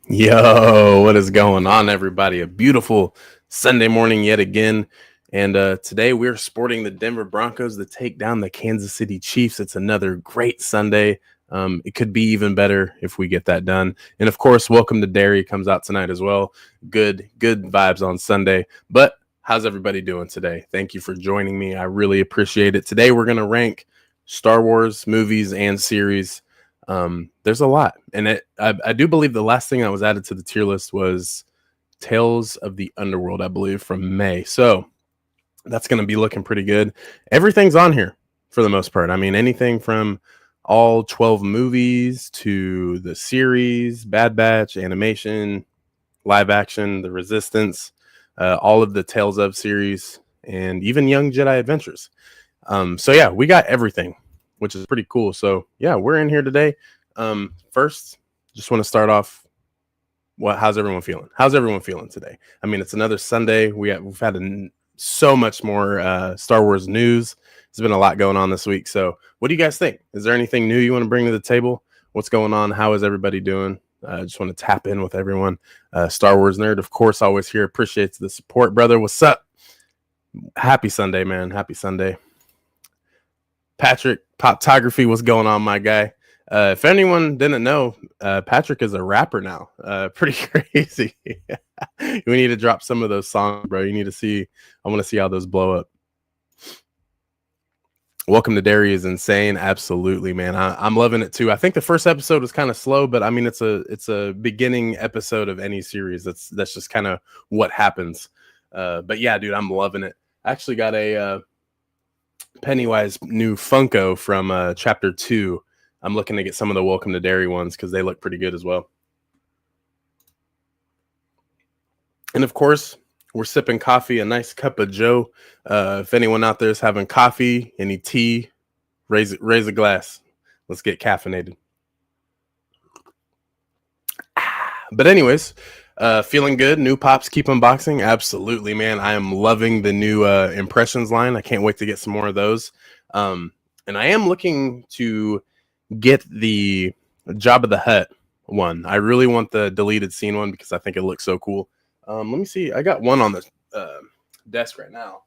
Yo, what is going on, everybody? A beautiful Sunday morning yet again. And today we're sporting the Denver Broncos to take down the Kansas City Chiefs. It's another great Sunday. It could be even better if we get that done. And of course, Welcome to Derry comes out tonight as well. Good vibes on Sunday. But how's everybody doing today? Thank you for joining me. I really appreciate it. Today we're going to rank Star Wars movies and series. There's a lot, and I do believe the last thing that was added to the tier list was Tales of the Underworld, I believe, from May. So that's going to be looking pretty good. Everything's on here for the most part. I mean, anything from all 12 movies to the series, Bad Batch, animation, live action, The Resistance, all of the Tales of series, and even Young Jedi Adventures. So yeah, we got everything, which is pretty cool. So yeah, we're in here today. First, just want to start off. How's everyone feeling? How's everyone feeling today? I mean, it's another Sunday. We've had so much more Star Wars news. There's been a lot going on this week. So what do you guys think? Is there anything new you want to bring to the table? What's going on? How is everybody doing? I just want to tap in with everyone. Star Wars nerd, of course, always here. Appreciates the support, brother. What's up? Happy Sunday, man. Happy Sunday. Patrick Poptography, what's going on, my guy? If anyone didn't know, Patrick is a rapper now. Pretty crazy. We need to drop some of those songs, bro. I want to see how those blow up. Welcome to Derry is insane. Absolutely, man. I'm loving it too. I think the first episode was kind of slow, but I mean, it's a beginning episode of any series. That's just kind of what happens. But yeah, dude, I'm loving it. I actually got a Pennywise new Funko from chapter 2. I'm looking to get some of the Welcome to Derry ones because they look pretty good as well. And of course, we're sipping coffee, a nice cup of Joe. If anyone out there is having coffee, any tea, raise a glass. Let's get caffeinated. But anyways, feeling good. New pops keep unboxing. Absolutely, man. I am loving the new impressions line. I can't wait to get some more of those. And I am looking to get the Jabba the Hutt one. I really want the deleted scene one because I think it looks so cool. Let me see. I got one on the desk right now.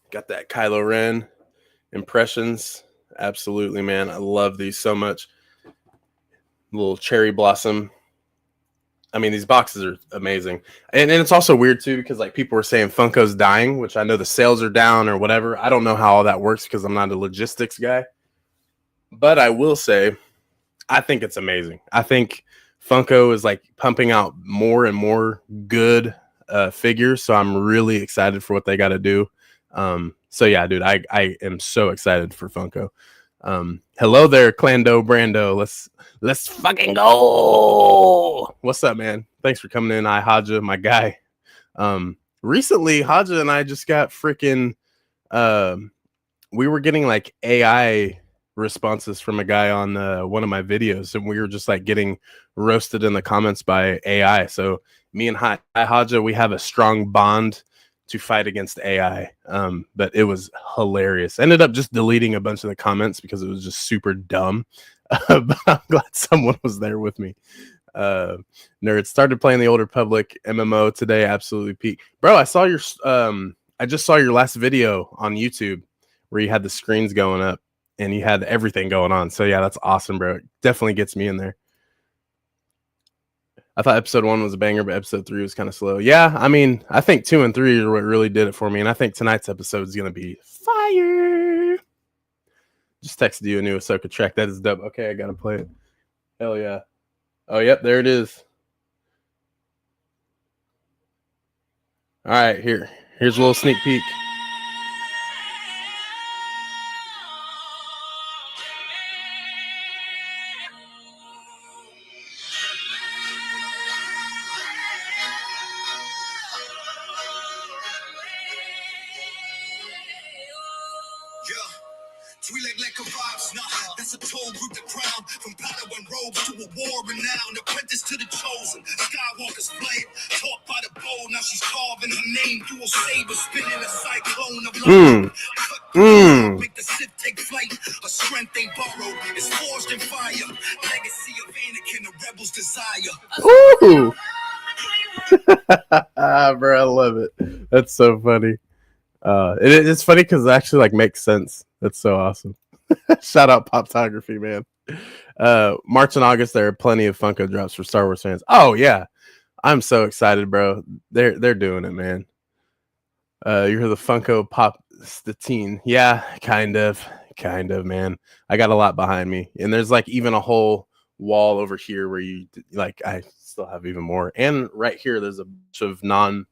Got that Kylo Ren impressions. Absolutely, man. I love these so much. Little cherry blossom. I mean, these boxes are amazing. And it's also weird, too, because like people were saying Funko's dying, which I know the sales are down or whatever. I don't know how all that works because I'm not a logistics guy. But I will say, I think it's amazing. I think Funko is like pumping out more and more good figures. So I'm really excited for what they got to do. So yeah, dude, I am so excited for Funko. Hello there, Clando Brando. Let's fucking go. What's up, man? Thanks for coming in. Haja, my guy. Recently, Haja and I just got freaking we were getting like AI responses from a guy on one of my videos, and we were just like getting roasted in the comments by AI. So me and Haja, we have a strong bond to fight against AI. But it was hilarious. Ended up just deleting a bunch of the comments because it was just super dumb. But I'm glad someone was there with me. Nerd started playing the Old Republic MMO today. Absolutely peak. Bro, I saw your I just saw your last video on YouTube where you had the screens going up and you had everything going on. So yeah, that's awesome, bro. It definitely gets me in there. I thought episode 1 was a banger, but episode 3 was kind of slow. Yeah, I mean, I think 2 and 3 are what really did it for me, and I think tonight's episode is going to be fire. Just texted you a new Ahsoka track. That is dope. Okay, I got to play it. Hell yeah. Oh, yep, there it is. All right, here's a little sneak peek. Twi'lek vibes, nah, that's a toll group the crown. From Padawan robe to a war renowned, apprentice to the chosen. Skywalker's flame, taught by the bow. Now she's carving her name through a saber, spinning a cyclone of love. Cut Mm. Make the Sith take flight. A strength they borrow is forged in fire. Legacy of Anakin, the rebels' desire. Ooh. Bro, I love it. That's so funny. It's funny because it actually like makes sense. That's so awesome. Shout out Poptography, man. March and August, there are plenty of Funko drops for Star Wars fans. Oh yeah, I'm so excited, bro. They're doing it, man. You're the Funko Pop Statine. Yeah, kind of, man. I got a lot behind me, and there's like even a whole wall over here where you like. I still have even more, and right here there's a bunch of non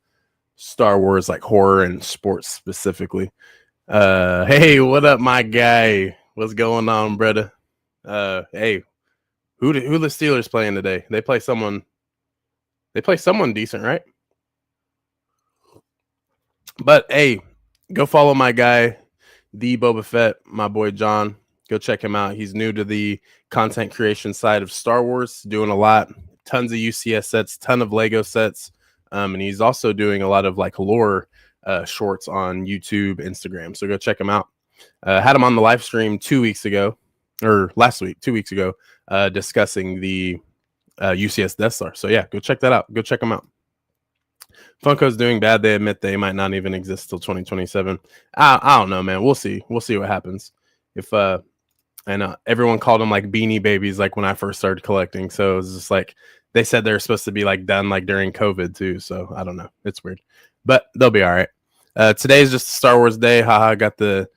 Star Wars like horror and sports specifically. Hey, what up, my guy? What's going on, brother? Hey, who the Steelers playing today? They play someone decent, right? But hey, go follow my guy, the Boba Fett, my boy John. Go check him out. He's new to the content creation side of Star Wars, doing a lot, tons of UCS sets, ton of Lego sets, and he's also doing a lot of like lore shorts on YouTube, Instagram. So go check him out. Had him on the live stream 2 weeks ago, or last week, 2 weeks ago, discussing the UCS Death Star. So yeah, go check that out. Go check him out. Funko's doing bad. They admit they might not even exist till 2027. I don't know, man. We'll see. We'll see what happens. If I know everyone called them like Beanie Babies, like when I first started collecting. So it was just like they said they're supposed to be like done like during COVID too. So I don't know. It's weird, but they'll be all right. Today is just a Star Wars day. Haha, got the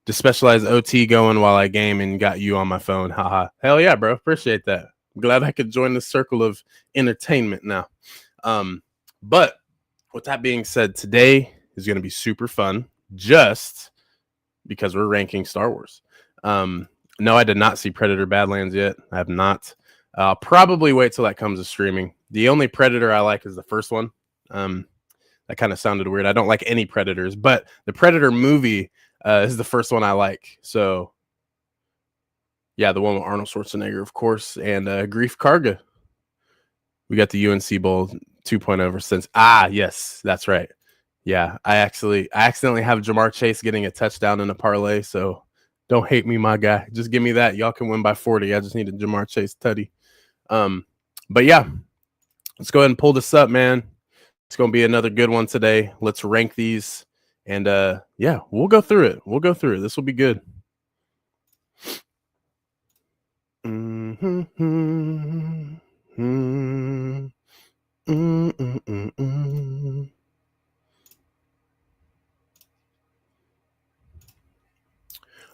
specialized OT going while I game and got you on my phone. Haha. Hell yeah, bro. Appreciate that. I'm glad I could join the circle of entertainment now. But with that being said, today is going to be super fun just because we're ranking Star Wars. No, I did not see Predator Badlands yet. I have not. I'll probably wait till that comes to streaming. The only Predator I like is the first one. That kind of sounded weird. I don't like any Predators, but the Predator movie is the first one I like. So, yeah, the one with Arnold Schwarzenegger, of course, and Grief Karga. We got the UNC Bowl 2.0 ever since. Yes, that's right. Yeah, I accidentally have Jamar Chase getting a touchdown in a parlay, so don't hate me, my guy. Just give me that. Y'all can win by 40. I just need a Jamar Chase tutty. But yeah, let's go ahead and pull this up, man. It's going to be another good one today. Let's rank these. And yeah, we'll go through it. This will be good.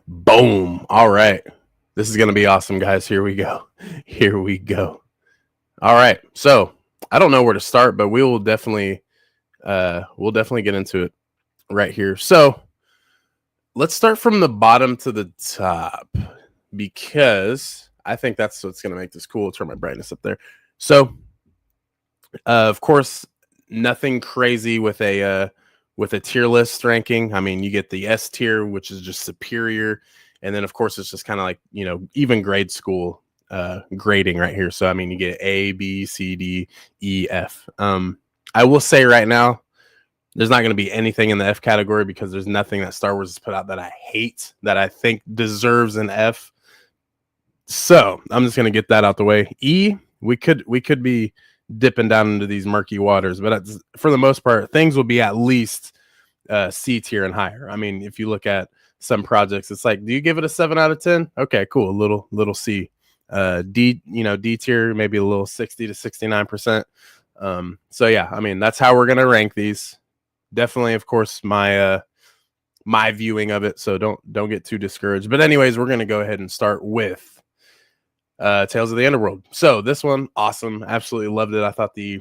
Boom. All right. This is going to be awesome, guys. Here we go. All right. So I don't know where to start, but we'll definitely get into it right here. So let's start from the bottom to the top because I think that's what's going to make this cool. I'll turn my brightness up there. So, of course, nothing crazy with a tier list ranking. I mean, you get the S tier, which is just superior. And then, of course, it's just kind of like, even grade school grading right here. So, I mean, you get A, B, C, D, E, F. I will say right now, there's not going to be anything in the F category because there's nothing that Star Wars has put out that I hate, that I think deserves an F. So I'm just going to get that out the way. E, we could be dipping down into these murky waters, but for the most part, things will be at least C tier and higher. I mean, if you look at some projects, it's like, do you give it a 7 out of 10? Okay, cool. Little C. D, D tier, maybe a little 60 to 69%. So yeah, I mean, that's how we're going to rank these. Definitely, of course, my viewing of it. So don't get too discouraged. But anyways, we're going to go ahead and start with Tales of the Underworld. So this one, awesome. Absolutely loved it. I thought I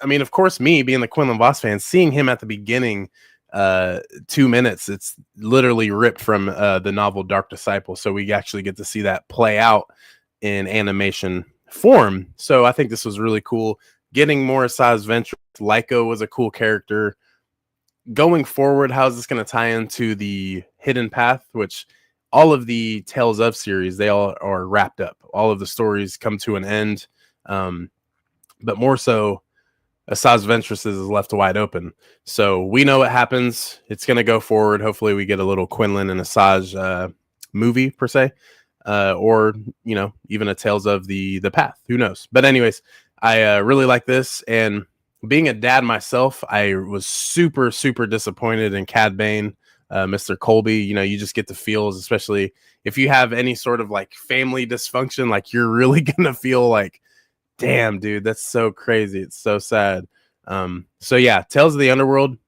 mean, of course, me being the Quinlan Vos fan, seeing him at the beginning, 2 minutes, it's literally ripped from the novel Dark Disciple. So we actually get to see that play out in animation form. So I think this was really cool. Getting more Asajj Ventress. Lyko was a cool character. Going forward, how's this going to tie into the Hidden Path, which all of the Tales of series, they all are wrapped up. All of the stories come to an end. But more so, Asajj Ventress is left wide open. So we know what happens. It's going to go forward. Hopefully we get a little Quinlan and Asajj movie per se, or, you know, even a Tales of the Path. Who knows? But anyways, I really like this. And being a dad myself, I was super, super disappointed in Cad Bane, Mr. Colby. You know, you just get the feels, especially if you have any sort of like family dysfunction, like you're really going to feel like, damn, dude, that's so crazy. It's so sad. So yeah, Tales of the Underworld,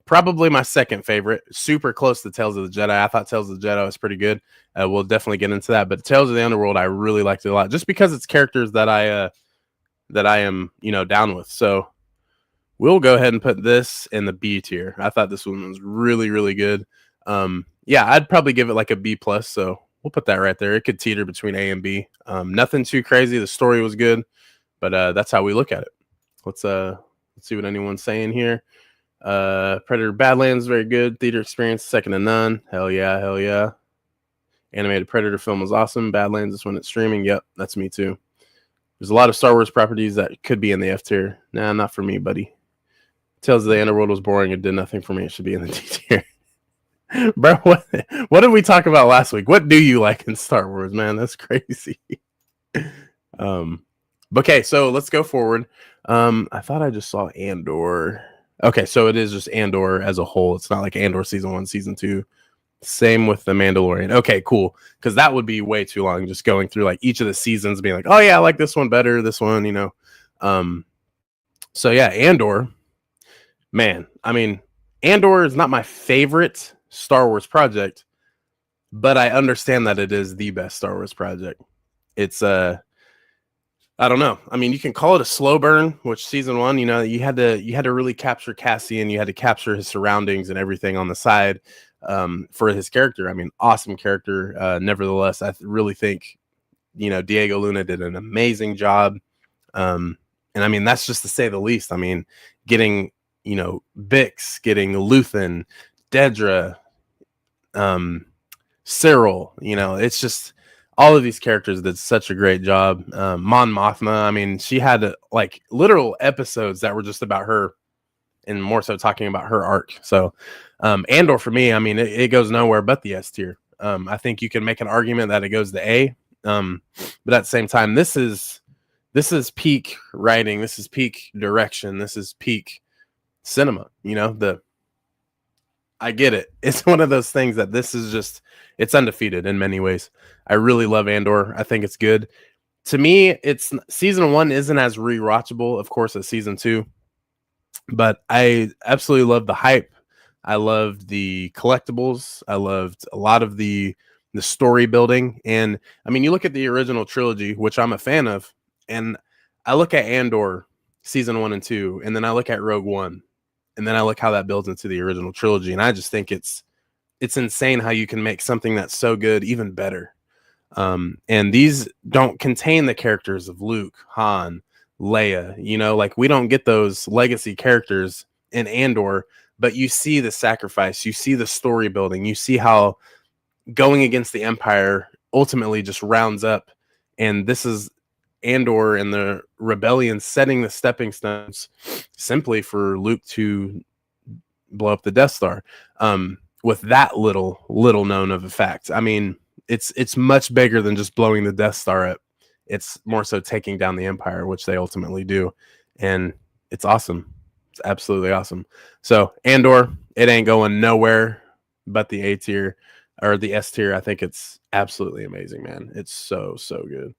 probably my second favorite. Super close to Tales of the Jedi. I thought Tales of the Jedi was pretty good. We'll definitely get into that. But Tales of the Underworld, I really liked it a lot, just because it's characters that I am, you know, down with. So we'll go ahead and put this in the B tier. I thought this one was really, really good. Yeah, I'd probably give it like a B plus. So we'll put that right there. It could teeter between A and B. Nothing too crazy. The story was good, but that's how we look at it. Let's see what anyone's saying here. Predator Badlands, very good. Theater experience, second to none. Hell yeah, hell yeah. Animated Predator film was awesome. Badlands is when it's streaming. Yep, that's me too. There's a lot of Star Wars properties that could be in the F tier. Nah, not for me, buddy. Tales of the Underworld was boring. It did nothing for me. It should be in the D tier. Bro, what did we talk about last week? What do you like in Star Wars, man? That's crazy. Okay, so let's go forward. I thought I just saw Andor. Okay, so it is just Andor as a whole. It's not like Andor season 1, season 2. Same with The Mandalorian. Okay, cool. Because that would be way too long, just going through like each of the seasons, being like, oh yeah, I like this one better, this one, you know. So yeah, Andor. Man, I mean, Andor is not my favorite Star Wars project, but I understand that it is the best Star Wars project. It's I don't know. I mean, you can call it a slow burn, which season 1, you know, you had to really capture Cassian, you had to capture his surroundings and everything on the side for his character. I mean, awesome character. Nevertheless, I really think, you know, Diego Luna did an amazing job. And I mean, that's just to say the least. I mean, getting, you know, Bix, getting Luthen, Dedra, Cyril, you know, it's just all of these characters did such a great job. Mon Mothma, I mean, she had like literal episodes that were just about her, and more so talking about her arc. So Andor for me, I mean, it goes nowhere but the S tier. I think you can make an argument that it goes to A, but at the same time, this is peak writing, this is peak direction, this is peak cinema. You know, I get it. It's one of those things that this is just, it's undefeated in many ways. I really love Andor. I think it's good. To me, it's season 1 isn't as rewatchable, of course, as season 2, but I absolutely love the hype. I loved the collectibles. I loved a lot of the story building. And I mean, you look at the original trilogy, which I'm a fan of, and I look at Andor season 1 and 2, and then I look at Rogue One, and then I look how that builds into the original trilogy. And I just think it's insane how you can make something that's so good even better. And these don't contain the characters of Luke, Han, Leia, you know, like we don't get those legacy characters in Andor, but you see the sacrifice, you see the story building, you see how going against the Empire ultimately just rounds up. And this is Andor and the rebellion setting the stepping stones simply for Luke to blow up the Death Star. With that little known of a fact. I mean, it's much bigger than just blowing the Death Star up. It's more so taking down the Empire, which they ultimately do. And it's awesome. It's absolutely awesome. So Andor, it ain't going nowhere but the A tier or the S tier. I think it's absolutely amazing, man. It's so good.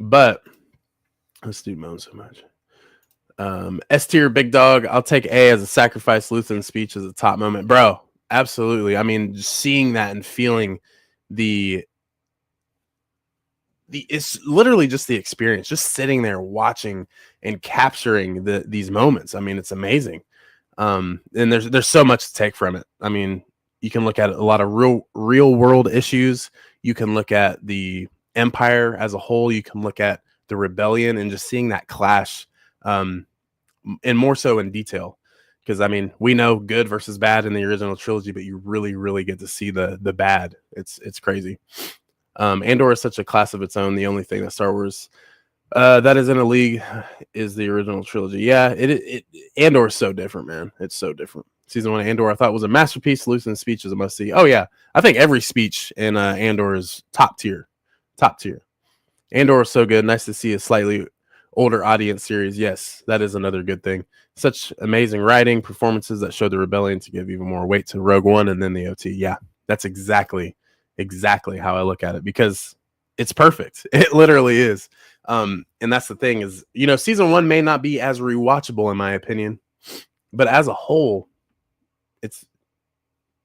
But let's do moan so much. S tier, big dog. I'll take A as a sacrifice. Luthen's speech as a top moment, bro. Absolutely. I mean, just seeing that and feeling it's literally just the experience, just sitting there watching and capturing these moments. I mean, it's amazing. And there's so much to take from it. I mean, you can look at a lot of real world issues. You can look at the Empire as a whole. You can look at the rebellion and just seeing that clash, and more so in detail. Because I mean, we know good versus bad in the original trilogy, but you really get to see the bad. It's crazy. Andor is such a class of its own. The only thing that Star Wars that is in a league is the original trilogy. Yeah, it Andor is so different, man. It's so different. Season 1 of Andor I thought was a masterpiece. Lucen's speech is a must see. Oh yeah, I think every speech in Andor is top tier. Top tier. Andor is so good. Nice to see a slightly older audience series. Yes, that is another good thing. Such amazing writing, performances that show the rebellion to give even more weight to Rogue One and then the OT. Yeah, that's exactly how I look at it because it's perfect. It literally is. And that's the thing is, season 1 may not be as rewatchable in my opinion, but as a whole, it's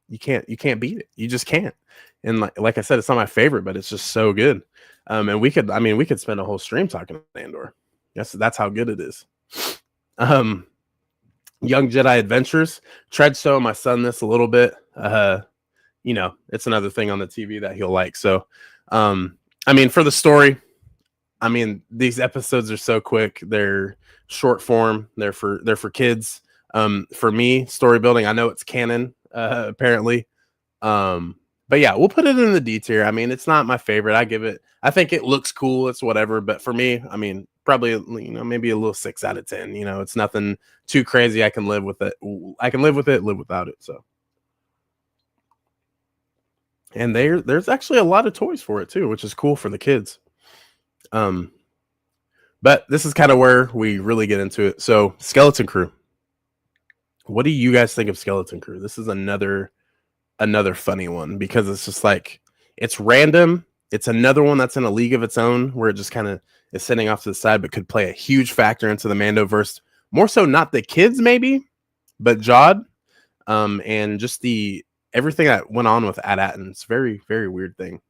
you can't beat it. You just can't. And like I said, it's not my favorite, but it's just so good. And we could spend a whole stream talking about Andor. That's how good it is. Young Jedi Adventures. Tried showing my son this a little bit. It's another thing on the TV that he'll like. So, for the story, these episodes are so quick. They're short form. They're for kids. For me, story building, I know it's canon, apparently. But yeah, we'll put it in the D tier. It's not my favorite. I think it looks cool. It's whatever. But for me, probably, maybe a little 6 out of 10. It's nothing too crazy. I can live with it. I can live with it, live without it. So. And there's actually a lot of toys for it too, which is cool for the kids. But this is kind of where we really get into it. So Skeleton Crew. What do you guys think of Skeleton Crew? This is another funny one because it's just like, it's random. It's another one that's in a league of its own where it just kind of is sitting off to the side, but could play a huge factor into the Mandoverse. More so not the kids maybe, but Jod. And just everything that went on with AT-AT. It's very, very weird thing.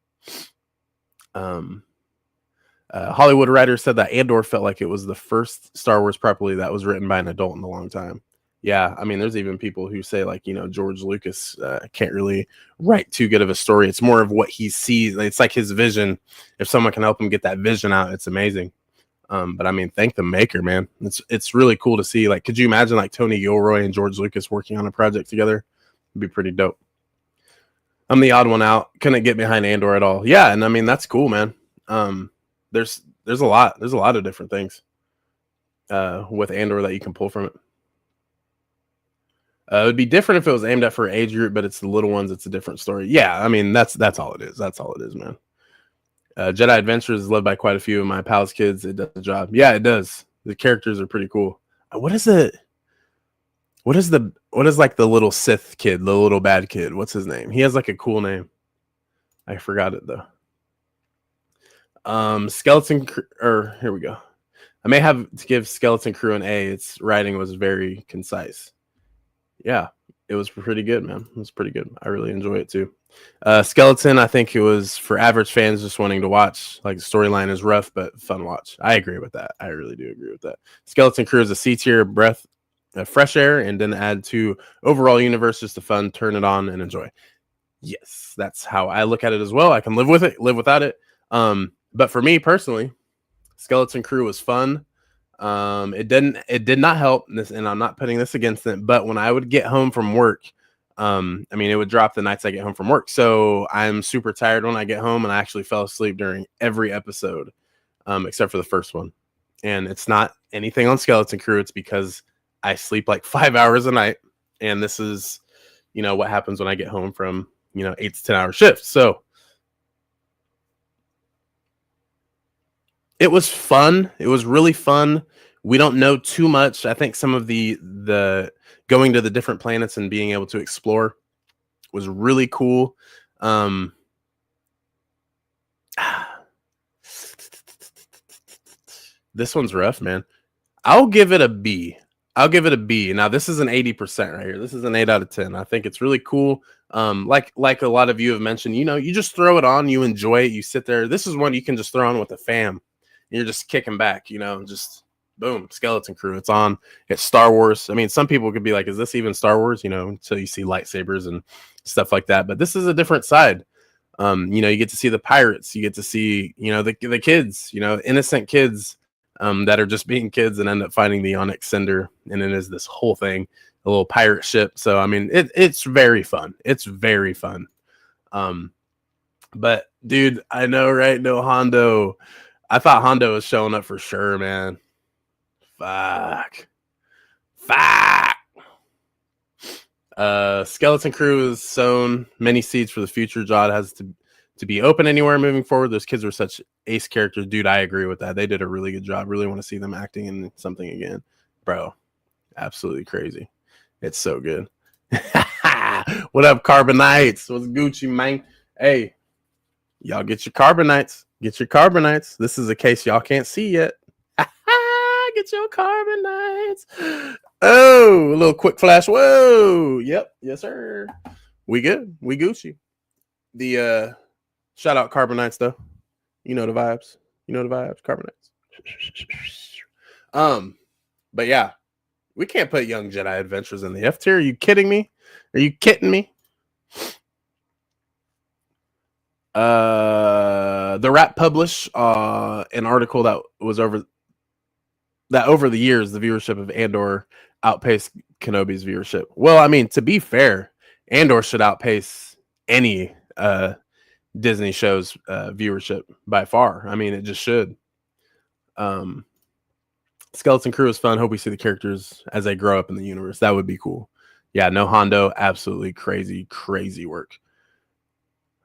Hollywood writer said that Andor felt like it was the first Star Wars properly that was written by an adult in a long time. Yeah, there's even people who say George Lucas can't really write too good of a story. It's more of what he sees. It's like his vision. If someone can help him get that vision out, it's amazing. But thank the maker, man. It's really cool to see. Could you imagine Tony Gilroy and George Lucas working on a project together? It'd be pretty dope. I'm the odd one out. Couldn't get behind Andor at all. Yeah, and that's cool, man. There's a lot of different things with Andor that you can pull from it. It would be different if it was aimed at for age group, but it's the little ones. It's a different story. Yeah, that's all it is. That's all it is, man. Jedi Adventures is led by quite a few of my pals' kids. It does the job. Yeah, it does. The characters are pretty cool. What is the little Sith kid, the little bad kid? What's his name? He has a cool name. I forgot it though. Skeleton Crew, or here we go. I may have to give Skeleton Crew an A. Its writing was very concise. Yeah, it was pretty good, man. It was pretty good. I really enjoy it too. Skeleton, I think it was for average fans just wanting to watch. The storyline is rough, but fun watch. I agree with that. I really do agree with that. Skeleton Crew is a C tier breath of fresh air and didn't add to overall universe, just a fun, turn it on and enjoy. Yes, that's how I look at it as well. I can live with it, live without it. But for me personally, Skeleton Crew was fun. It did not help this, and I'm not putting this against it, but when I would get home from work, it would drop the nights I get home from work. So I'm super tired when I get home, and I actually fell asleep during every episode, except for the first one. And it's not anything on Skeleton Crew. It's because I sleep 5 hours a night, and this is, what happens when I get home from, 8 to 10 hour shifts. So it was fun. It was really fun. We don't know too much. I think some of the going to the different planets and being able to explore was really cool. This one's rough, man. I'll give it a B. Now this is an 80% right here. This is an 8 out of 10. I think it's really cool. Like a lot of you have mentioned, you just throw it on, you enjoy it, you sit there. This is one you can just throw on with a fam. You're just kicking back, just boom, Skeleton Crew. It's on. It's Star Wars. Some people could be like, is this even Star Wars? Until you see lightsabers and stuff like that. But this is a different side. You get to see the pirates. You get to see, the kids, innocent kids that are just being kids and end up finding the Onyx Cinder. And it is this whole thing, a little pirate ship. So, it's very fun. It's very fun. But Dude, I know, right? No Hondo. I thought Hondo was showing up for sure, man. Fuck. Fuck. Skeleton Crew has sown many seeds for the future. Jod has to be open anywhere moving forward. Those kids were such ace characters. Dude, I agree with that. They did a really good job. Really want to see them acting in something again. Bro, absolutely crazy. It's so good. What up, Carbonites? What's Gucci, man? Hey, y'all get your Carbonites. Get your Carbonites. This is a case y'all can't see yet. Get your Carbonites. Oh, a little quick flash. Whoa. Yep. Yes, sir. We good. We Gucci. The shout out Carbonites though. You know the vibes. You know the vibes. Carbonites. But yeah, we can't put Young Jedi Adventures in the F tier. Are you kidding me? Are you kidding me? The Wrap published an article that was over the years the viewership of Andor outpaced Kenobi's viewership. Well, I mean, to be fair, Andor should outpace any Disney show's viewership by far. I mean, it just should. Skeleton Crew is fun. Hope we see the characters as they grow up in the universe. That would be cool. Yeah, no Hondo, absolutely crazy work.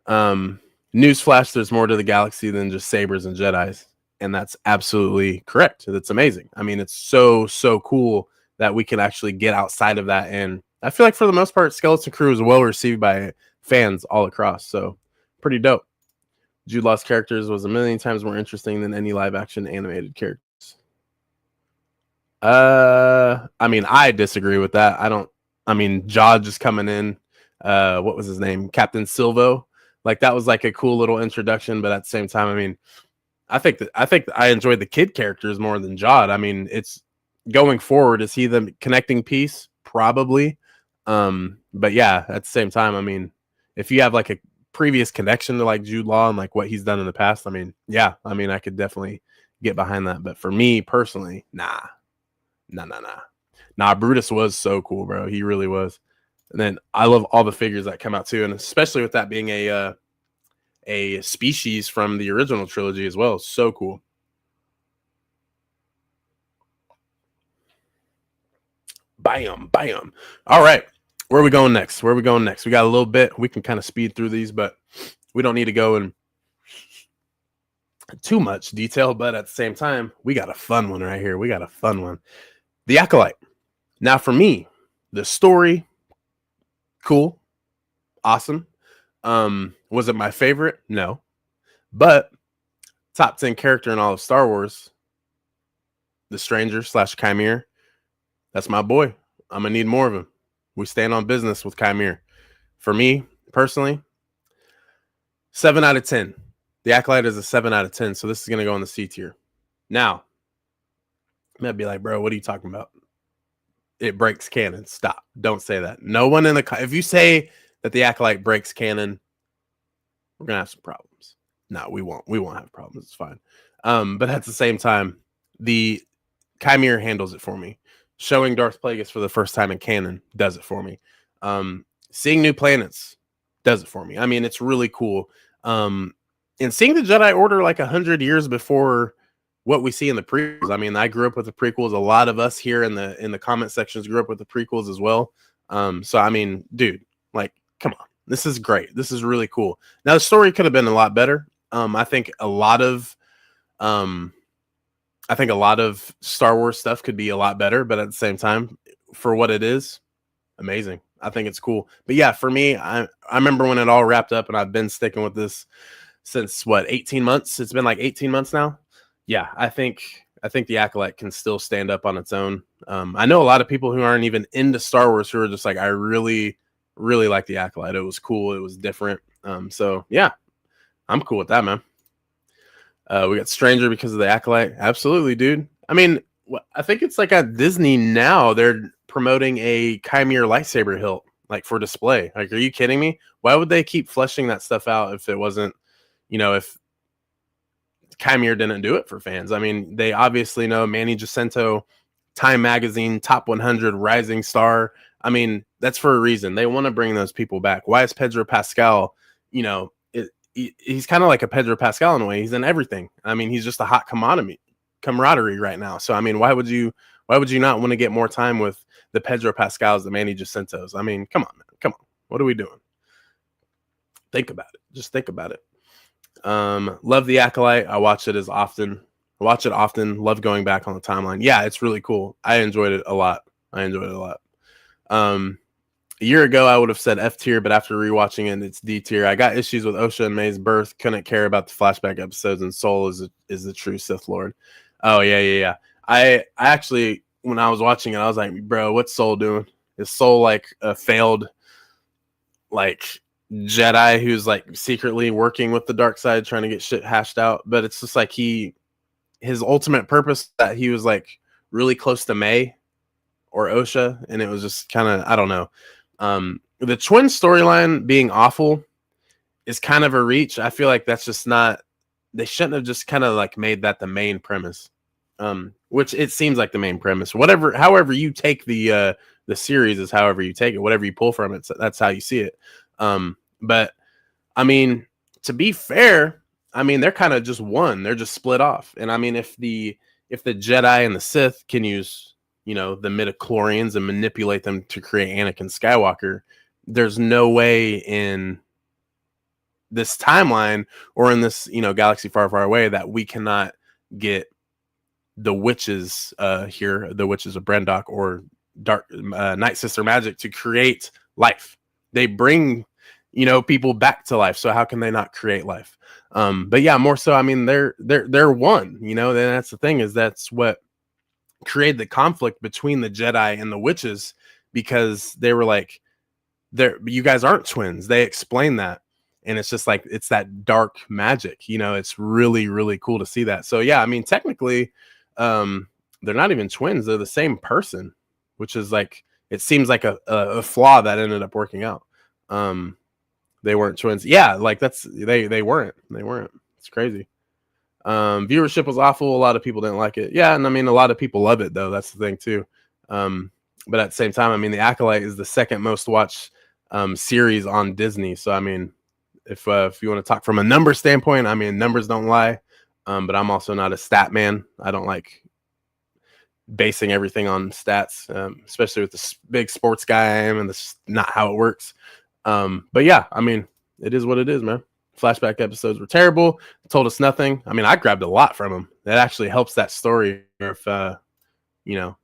Newsflash, there's more to the galaxy than just sabers and Jedis. And that's absolutely correct. That's amazing. I mean, it's so cool that we can actually get outside of that. And I feel like for the most part, Skeleton Crew is well received by fans all across. So pretty dope. Jude Law's characters was a million times more interesting than any live action animated characters. I mean, I disagree with that. Jod just coming in, what was his name? Captain Silvo. Like that was like a cool little introduction, but at the same time, I mean, I think I enjoyed the kid characters more than Jod. I mean, it's going forward. Is he the connecting piece? Probably. But yeah, at the same time, I mean, if you have like a previous connection to like Jude Law and like what he's done in the past, I mean, yeah, I mean, I could definitely get behind that. But for me personally, nah. Brutus was so cool, bro. He really was. And then I love all the figures that come out too, and especially with that being a species from the original trilogy as well. So cool. Bam. All right. Where are we going next? We got a little bit. We can kind of speed through these, but we don't need to go in too much detail. But at the same time, we got a fun one right here. The Acolyte. Now, for me, the story, cool, awesome. Was it my favorite? No. But top 10 character in all of Star Wars, the Stranger / Qimir. That's my boy. I'm going to need more of him. We stand on business with Qimir. For me, personally, 7 out of 10. The Acolyte is a 7 out of 10, so this is going to go in the C tier. Now, I might be like, bro, what are you talking about? It breaks canon. Stop. Don't say that. No one in if you say that the Acolyte breaks canon, we're going to have some problems. No, we won't. We won't have problems. It's fine. But at the same time, the Qimir handles it for me. Showing Darth Plagueis for the first time in canon does it for me. Seeing new planets does it for me. I mean, it's really cool. And seeing the Jedi Order like 100 years before what we see in the prequels. I mean, I grew up with the prequels. A lot of us here in the comment sections grew up with the prequels as well. So I mean, dude, like, come on, this is great. This is really cool. Now the story could have been a lot better. I think a lot of Star Wars stuff could be a lot better, but at the same time, for what it is, amazing. I think it's cool. But yeah, for me, I remember when it all wrapped up, and I've been sticking with this since 18 months. It's been like 18 months now. Yeah, I think the Acolyte can still stand up on its own. I know a lot of people who aren't even into Star Wars who are just like, I really, really like the Acolyte. It was cool. It was different. So yeah, I'm cool with that, man. We got Stranger because of the Acolyte. Absolutely, dude. I mean, I think it's like at Disney now, they're promoting a Qimir lightsaber hilt, like for display. Like, are you kidding me? Why would they keep fleshing that stuff out if it wasn't, if Qimir didn't do it for fans? I mean, they obviously know Manny Jacinto, Time Magazine, Top 100 Rising Star. I mean, that's for a reason. They want to bring those people back. Why is Pedro Pascal, he's kind of like a Pedro Pascal in a way. He's in everything. I mean, he's just a hot camaraderie right now. So I mean, why would you not want to get more time with the Pedro Pascals, the Manny Jacintos? I mean, come on, man. Come on. What are we doing? Think about it. Just think about it. Love The Acolyte. I watch it often. Love going back on the timeline. Yeah, it's really cool. I enjoyed it a lot. A year ago, I would have said F tier, but after rewatching it, it's D tier. I got issues with Osha and May's birth. Couldn't care about the flashback episodes, and Soul is the true Sith Lord. Oh yeah. I actually, when I was watching it, I was like, bro, what's Soul doing? Is Soul like a failed like Jedi who's like secretly working with the dark side, trying to get shit hashed out? But it's just like his ultimate purpose that he was like really close to May or Osha, and it was just kind of, I don't know. The twin storyline being awful is kind of a reach. I feel like that's just not, they shouldn't have just kind of like made that the main premise. Which it seems like the main premise. However you take the series is however you take it. Whatever you pull from it, that's how you see it. But I mean, to be fair, I mean, they're kind of just one. They're just split off. And I mean, if the Jedi and the Sith can use, the midichlorians and manipulate them to create Anakin Skywalker, there's no way in this timeline or in this, galaxy far, far away that we cannot get the witches here, the witches of Brendok or Dark Night Sister magic to create life. They bring, people back to life. So how can they not create life? But yeah, more so, I mean, they're one, then that's the thing, is that's what created the conflict between the Jedi and the witches, because they were like, you guys aren't twins. They explain that. And it's just like, it's that dark magic, it's really, really cool to see that. So yeah, I mean, technically, they're not even twins. They're the same person, which is like, it seems like a flaw that ended up working out. They weren't twins. Yeah. Like they weren't. It's crazy. Viewership was awful. A lot of people didn't like it. Yeah. And I mean, a lot of people love it though. That's the thing too. But at the same time, I mean, The Acolyte is the second most watched, series on Disney. So, I mean, if you want to talk from a number standpoint, I mean, numbers don't lie. But I'm also not a stat man. I don't like basing everything on stats, especially with the big sports guy I am, and that's not how it works. But yeah, I mean, it is what it is, man. Flashback episodes were terrible. Told us nothing. I mean, I grabbed a lot from them. That actually helps that story. If it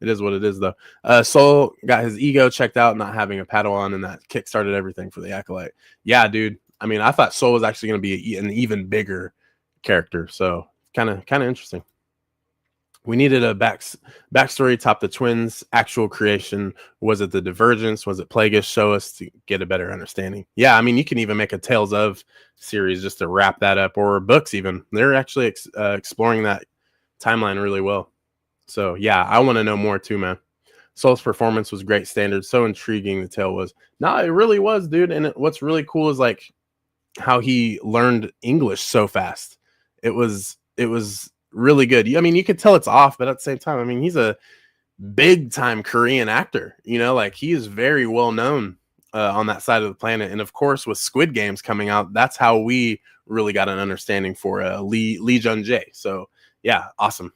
is what it is, though. Soul got his ego checked out, not having a Padawan, and that kickstarted everything for The Acolyte. Yeah, dude. I mean, I thought Soul was actually going to be an even bigger character. So kind of interesting. We needed a backstory top the twins' actual creation. Was it the Divergence? Was it Plagueis? Show us to get a better understanding. Yeah, I mean, you can even make a Tales of series just to wrap that up, or books even. They're actually exploring that timeline really well. So yeah, I want to know more too, man. Soul's performance was great standard. So intriguing the tale was. No, it really was, dude. And what's really cool is like how he learned English so fast. It was really good. I mean, you could tell it's off, but at the same time, I mean, he's a big time Korean actor, like he is very well known on that side of the planet. And of course, with Squid Games coming out, that's how we really got an understanding for Lee Jun-jae. So yeah, awesome.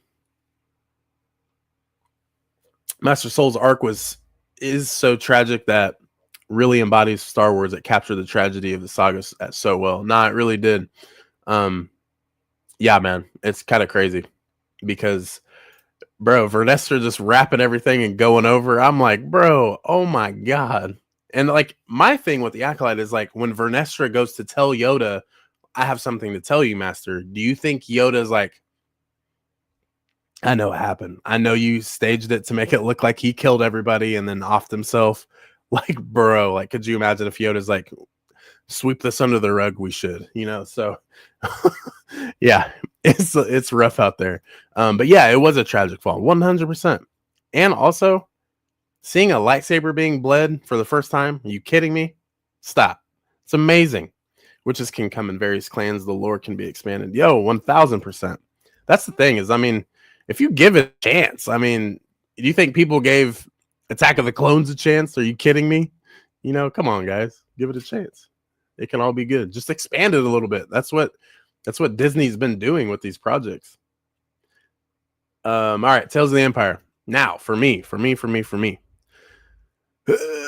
Master Soul's arc is so tragic that really embodies Star Wars. It captured the tragedy of the saga so well. Nah, it really did. Yeah, man, it's kind of crazy because, bro, Vernestra just wrapping everything and going over. I'm like, bro, oh my God. And like, my thing with The Acolyte is like, when Vernestra goes to tell Yoda, I have something to tell you, Master. Do you think Yoda's like, I know it happened. I know you staged it to make it look like he killed everybody and then offed himself. Like, bro, like, could you imagine if Yoda's like, sweep this under the rug? We should, so yeah, it's rough out there. But yeah, it was a tragic fall, 100%. And also seeing a lightsaber being bled for the first time. Are you kidding me? Stop. It's amazing. Witches can come in various clans. The lore can be expanded. Yo, 1000%. That's the thing is, I mean, if you give it a chance, I mean, do you think people gave Attack of the Clones a chance? Are you kidding me? Come on, guys, give it a chance. It can all be good. Just expand it a little bit. That's what Disney's been doing with these projects. All right, Tales of the Empire. Now, for me,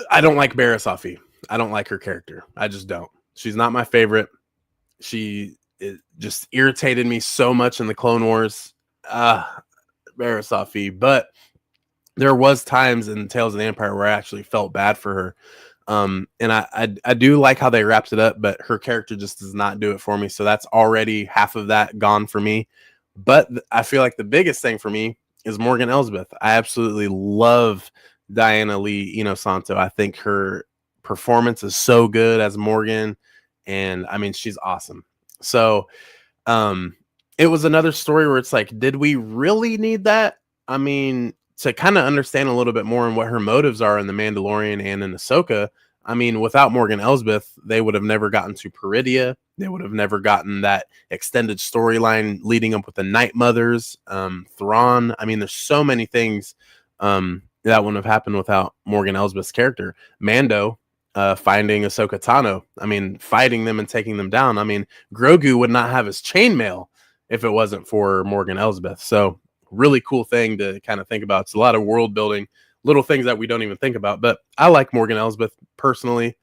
I don't like Barriss Offee. I don't like her character. I just don't. She's not my favorite. It just irritated me so much in the Clone Wars. Barriss Offee. But there was times in Tales of the Empire where I actually felt bad for her. And I do like how they wrapped it up, but her character just does not do it for me. So that's already half of that gone for me. But I feel like the biggest thing for me is Morgan Elsbeth. I absolutely love Diana Lee Inosanto. I think her performance is so good as Morgan, and I mean, she's awesome. So it was another story where it's like, did we really need that? I mean, to kind of understand a little bit more on what her motives are in The Mandalorian and in Ahsoka, I mean, without Morgan Elsbeth, they would have never gotten to Peridia. They would have never gotten that extended storyline leading up with the Night Mothers, Thrawn. I mean, there's so many things that wouldn't have happened without Morgan Elsbeth's character. Mando finding Ahsoka Tano. I mean, fighting them and taking them down. I mean, Grogu would not have his chainmail if it wasn't for Morgan Elsbeth. So really cool thing to kind of think about. It's a lot of world building, little things that we don't even think about. But I like Morgan Elsbeth personally.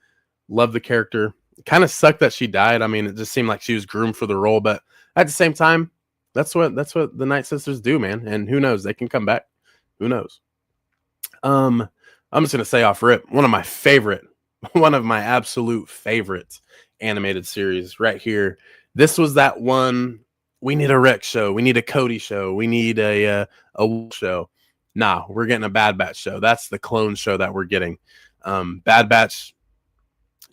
Love the character. Kind of sucked that she died. I mean, it just seemed like she was groomed for the role, but at the same time, that's what the Night Sisters do, man. And who knows? They can come back. Who knows? I'm just gonna say off rip, one of my absolute favorite animated series right here. This was that one. We need a Rex show. We need a Cody show. We need a show. Nah, we're getting a Bad Batch show. That's the clone show that we're getting. Bad Batch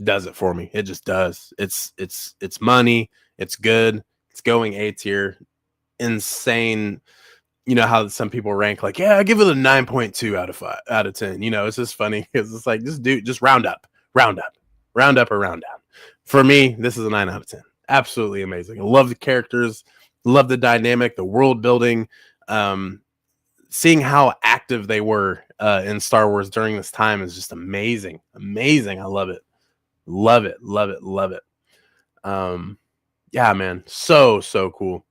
does it for me. It just does. It's money. It's good. It's going A tier. Insane. You know how some people rank like, yeah, I give it a 9.2 out of 10. You know, it's just funny because it's like, just round up or round down. For me, this is a 9 out of 10. Absolutely amazing. I love the characters, love the dynamic, the world building, seeing how active they were in Star Wars during this time is just amazing. I love it. Yeah, man. So cool.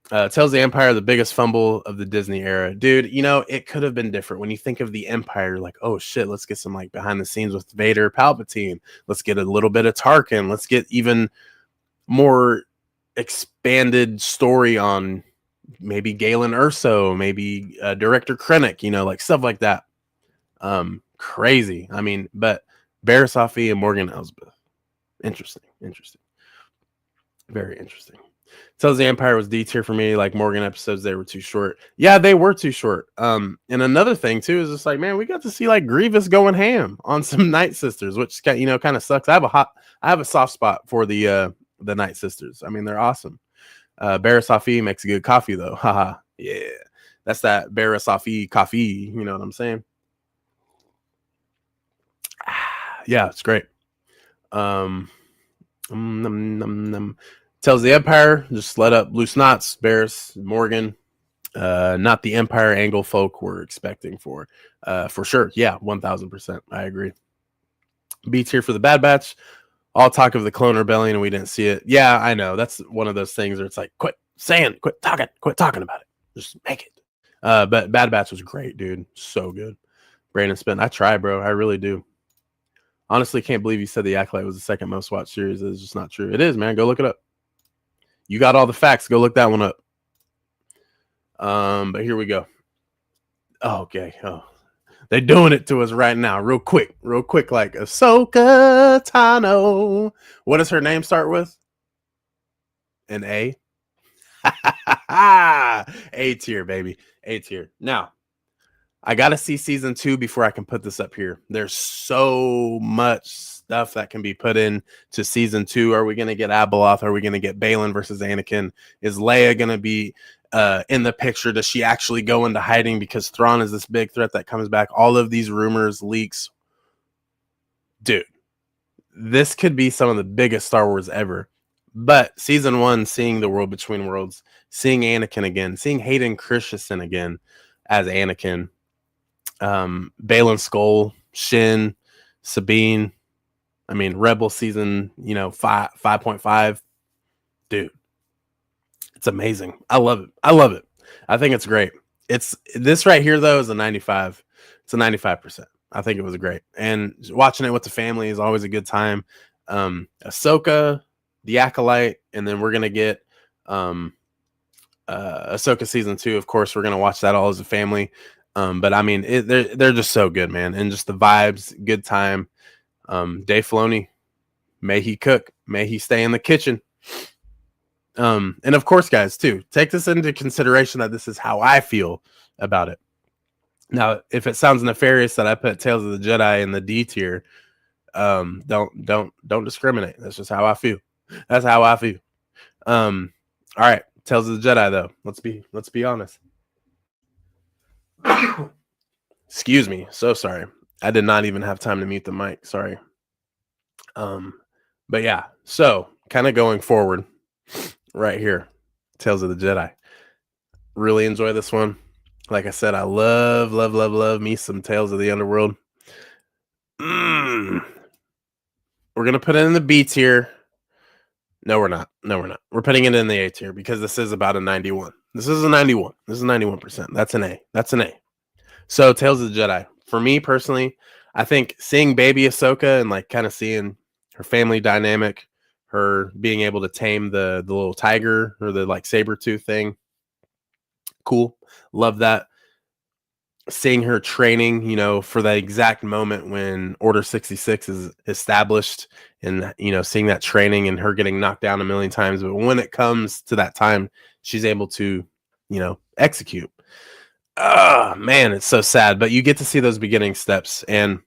Tells the Empire the biggest fumble of the Disney era. Dude, you know, it could have been different. When you think of the Empire, like, oh shit, let's get some like behind the scenes with Vader, Palpatine. Let's get a little bit of Tarkin. Let's get even more expanded story on maybe Galen Erso, maybe Director Krennic, you know, like stuff like that. Crazy. I mean, but Barriss Offee and Morgan Elsbeth. Interesting. Very interesting. Tells the Empire was D tier for me. Like Morgan episodes, they were too short. Yeah, they were too short. And another thing too is just like, man, we got to see like Grievous going ham on some Night Sisters, which kind of sucks. I have a soft spot for the Night Sisters. I mean, they're awesome. Barriss Offee makes a good coffee though. Haha. Yeah, that's that Barriss Offee coffee. You know what I'm saying? Yeah, it's great. Tells the Empire just let up loose knots. Barriss, Morgan, not the Empire angle folk we're expecting for sure. Yeah, 1000%. I agree. B tier for the Bad Batch. All talk of the Clone Rebellion and we didn't see it. Yeah, I know. That's one of those things where it's like, quit talking about it. Just make it. But Bad Batch was great, dude. So good. Brandon Spin. I try, bro. I really do. Honestly, can't believe you said The Acolyte was the second most watched series. It's just not true. It is, man. Go look it up. You got all the facts. Go look that one up. But here we go. Oh, okay. Oh, they're doing it to us right now. Real quick. Like Ahsoka Tano. What does her name start with? An A? A tier, baby. A tier. Now, I got to see season 2 before I can put this up here. There's so much stuff that can be put in to season 2. Are we going to get Abeloth? Are we going to get Baylan versus Anakin? Is Leia going to be in the picture? Does she actually go into hiding because Thrawn is this big threat that comes back? All of these rumors, leaks. Dude, this could be some of the biggest Star Wars ever. But season 1, seeing the world between worlds, seeing Anakin again, seeing Hayden Christensen again as Anakin, Baylan Skoll, Shin, Sabine, I mean, Rebel season, 5.5, dude, it's amazing. I love it. I love it. I think it's great. It's this right here though is a 95. It's a 95%. I think it was great. And watching it with the family is always a good time. Ahsoka, the Acolyte, and then we're gonna get Ahsoka season 2. Of course, we're gonna watch that all as a family. But I mean, they're just so good, man, and just the vibes, good time. Dave Filoni, may he cook, may he stay in the kitchen. And of course, guys, too, take this into consideration that this is how I feel about it. Now, if it sounds nefarious that I put Tales of the Jedi in the D tier, don't discriminate. That's just how I feel. That's how I feel. All right, Tales of the Jedi, though. Let's be honest. Excuse me. So sorry. I did not even have time to mute the mic. Sorry. But yeah, so kind of going forward right here, Tales of the Jedi. Really enjoy this one. Like I said, I love me some Tales of the Underworld. We're gonna put it in the B tier. No, we're not. We're putting it in the A tier because this is about a 91. This is a 91. This is 91%. That's an A. That's an A. So Tales of the Jedi. For me personally, I think seeing baby Ahsoka and like kind of seeing her family dynamic, her being able to tame the little tiger or the like saber tooth thing. Cool. Love that. Seeing her training, for the exact moment when Order 66 is established and, seeing that training and her getting knocked down a million times. But when it comes to that time, she's able to, execute. Oh, man, it's so sad. But you get to see those beginning steps. And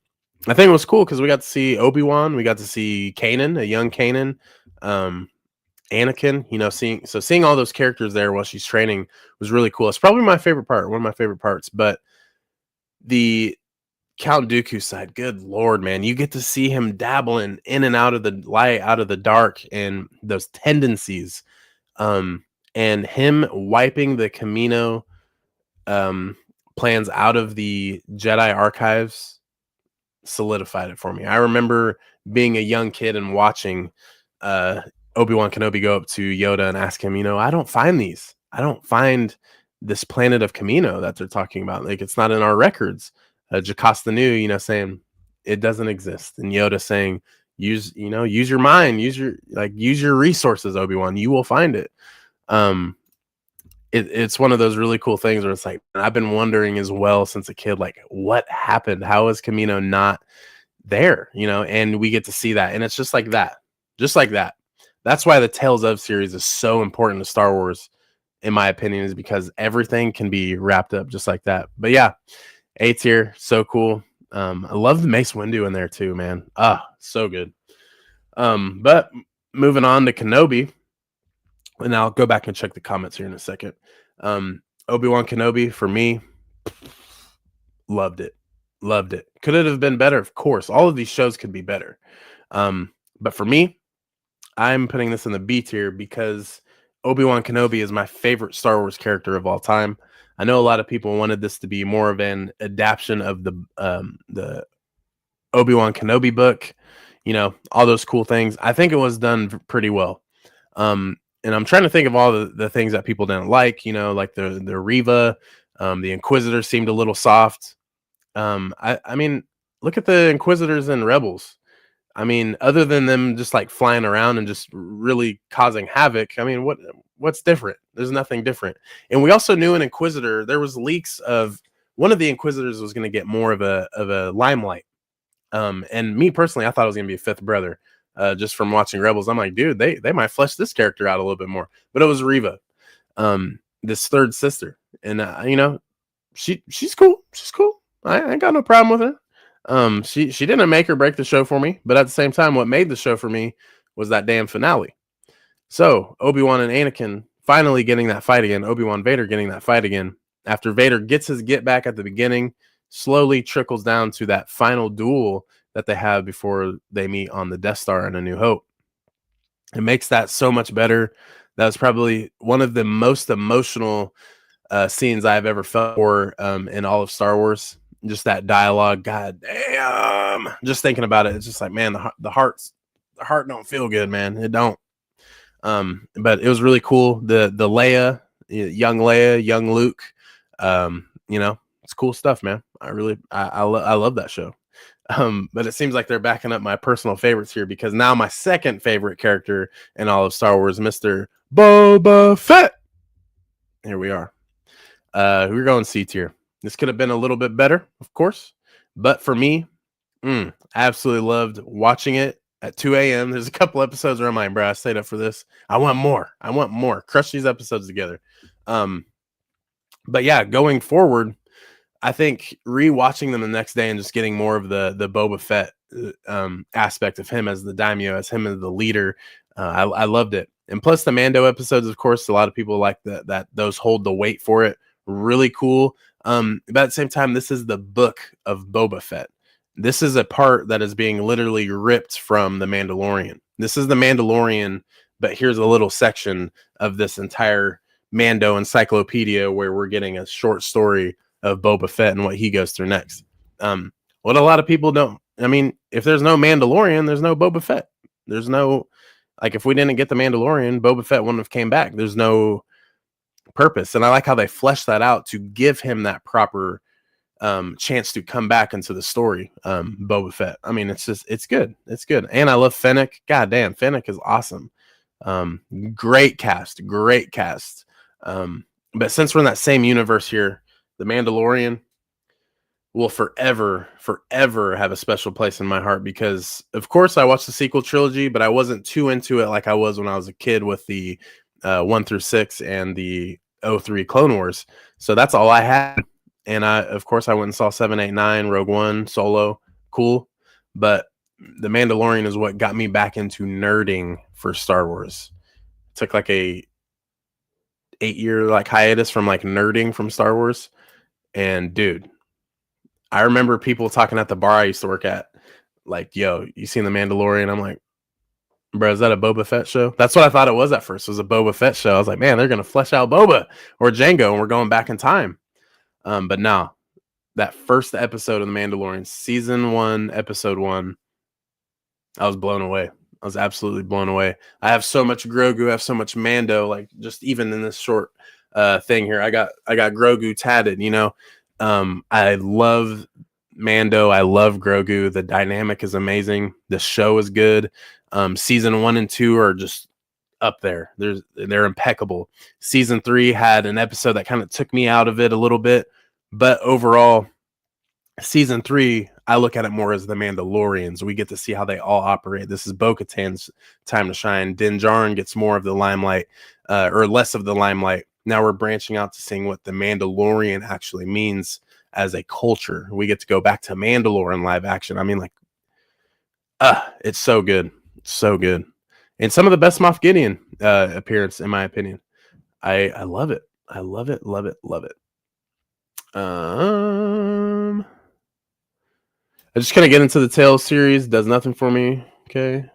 I think it was cool because we got to see Obi-Wan. We got to see Kanan, a young Kanan. Anakin, seeing all those characters there while she's training was really cool. It's probably my favorite part, one of my favorite parts. But the Count Dooku side, good Lord, man, you get to see him dabbling in and out of the light, out of the dark, and those tendencies, and him wiping the Kamino plans out of the Jedi archives solidified it for me. I remember being a young kid and watching Obi-Wan Kenobi go up to Yoda and ask him, I don't find these. I don't find this planet of Kamino that they're talking about. Like, it's not in our records. Jocasta Nu, saying it doesn't exist. And Yoda saying, use your mind, use your resources, Obi-Wan, you will find it. It's one of those really cool things where it's like, I've been wondering as well since a kid, like, what happened? How is Kamino not there? And we get to see that. And it's just like that. That's why the Tales of series is so important to Star Wars, in my opinion, is because everything can be wrapped up just like that. But yeah, A tier, so cool. I love the Mace Windu in there too, man. So good. But moving on to Kenobi, and I'll go back and check the comments here in a second. Obi-Wan Kenobi, for me, loved it. Could it have been better? Of course. All of these shows could be better. But for me, I'm putting this in the B tier because Obi-Wan Kenobi is my favorite Star Wars character of all time. I know a lot of people wanted this to be more of an adaptation of the Obi-Wan Kenobi book, all those cool things. I think it was done pretty well. And I'm trying to think of all the things that people didn't like, like the Reva, the Inquisitors seemed a little soft. I mean, look at the Inquisitors and Rebels. I mean, other than them just like flying around and just really causing havoc, I mean, what's different? There's nothing different. And we also knew an Inquisitor, there was leaks of one of the Inquisitors was going to get more of a limelight. And me personally, I thought it was going to be a fifth brother. Just from watching Rebels, I'm like, dude, they might flesh this character out a little bit more. But it was Reva, this third sister, and she's cool. She's cool. I ain't got no problem with her. She didn't make or break the show for me, but at the same time, what made the show for me was that damn finale. So Obi-Wan and Anakin finally getting that fight again. Obi-Wan Vader getting that fight again after Vader gets his get back at the beginning, slowly trickles down to that final duel that they have before they meet on the Death Star in A New Hope. It makes that so much better. That was probably one of the most emotional scenes I've ever felt for in all of Star Wars. just that dialogue. God damn. Just thinking about it, it's just like, man, the heart don't feel good, man. It don't. But it was really cool. The Leia, young Luke. It's cool stuff, man. I love that show. But it seems like they're backing up my personal favorites here, because now my second favorite character in all of Star Wars, Mr. Boba Fett. Here we are. We're going C tier. This could have been a little bit better, of course, but for me, I absolutely loved watching it at 2 a.m. There's a couple episodes where I'm like, bro, I stayed up for this. I want more. Crush these episodes together. But yeah, going forward, I think rewatching them the next day and just getting more of the Boba Fett aspect of him as the daimyo, as him as the leader, I loved it. And plus the Mando episodes, of course, a lot of people like that those hold the weight for it. Really cool. But at the same time, this is the book of Boba Fett. This is a part that is being literally ripped from The Mandalorian. This is The Mandalorian, but here's a little section of this entire Mando encyclopedia where we're getting a short story of Boba Fett and what he goes through next. What a lot of people don't. I mean, if there's no Mandalorian, there's no Boba Fett. There's no, like, if we didn't get the Mandalorian, Boba Fett wouldn't have came back. There's no purpose. And I like how they flesh that out to give him that proper chance to come back into the story. Boba Fett. I mean, it's good. It's good. And I love Fennec. God damn, Fennec is awesome. Great cast. But since we're in that same universe here, The Mandalorian will forever have a special place in my heart, because of course I watched the sequel trilogy, but I wasn't too into it like I was when I was a kid with the 1 through 6 and the 03 Clone Wars. So that's all I had. And of course I went and saw 7, 8, 9, Rogue One, Solo, cool. But The Mandalorian is what got me back into nerding for Star Wars. It took like a 8-year like hiatus from like nerding from Star Wars. And dude, I remember people talking at the bar I used to work at, like, yo, you seen The Mandalorian? I'm like, bro, is that a Boba Fett show? That's what I thought it was at first, was a Boba Fett show. I was like, man, they're going to flesh out Boba or Jango, and we're going back in time. But no, that first episode of The Mandalorian, season 1, episode 1, I was blown away. I was absolutely blown away. I have so much Grogu, I have so much Mando, like just even in this short thing here, I got Grogu tatted, you know. I love Mando. I love Grogu. The dynamic is amazing. The show is good. Season 1 and 2 are just up there. They're impeccable. Season 3 had an episode that kind of took me out of it a little bit, but overall, season 3, I look at it more as the Mandalorians. We get to see how they all operate. This is Bo-Katan's time to shine. Din Djarin gets more of the limelight, or less of the limelight. Now we're branching out to seeing what the Mandalorian actually means as a culture. We get to go back to Mandalorian live action. I mean, like, it's so good. It's so good. And some of the best Moff Gideon appearance, in my opinion. I love it. I love it. I just kind of get into the Tales series. Does nothing for me. Okay.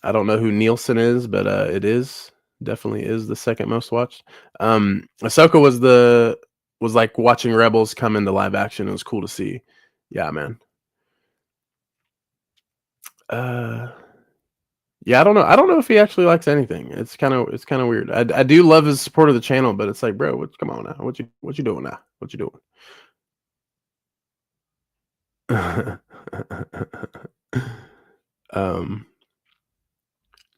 I don't know who Nielsen is, but it is. Definitely is the second most watched. Ahsoka was like watching Rebels come into live action. It was cool to see. Yeah, man. Yeah, I don't know if he actually likes anything. It's kind of weird. I do love his support of the channel, but it's like, bro, come on now. What you doing now? What you doing?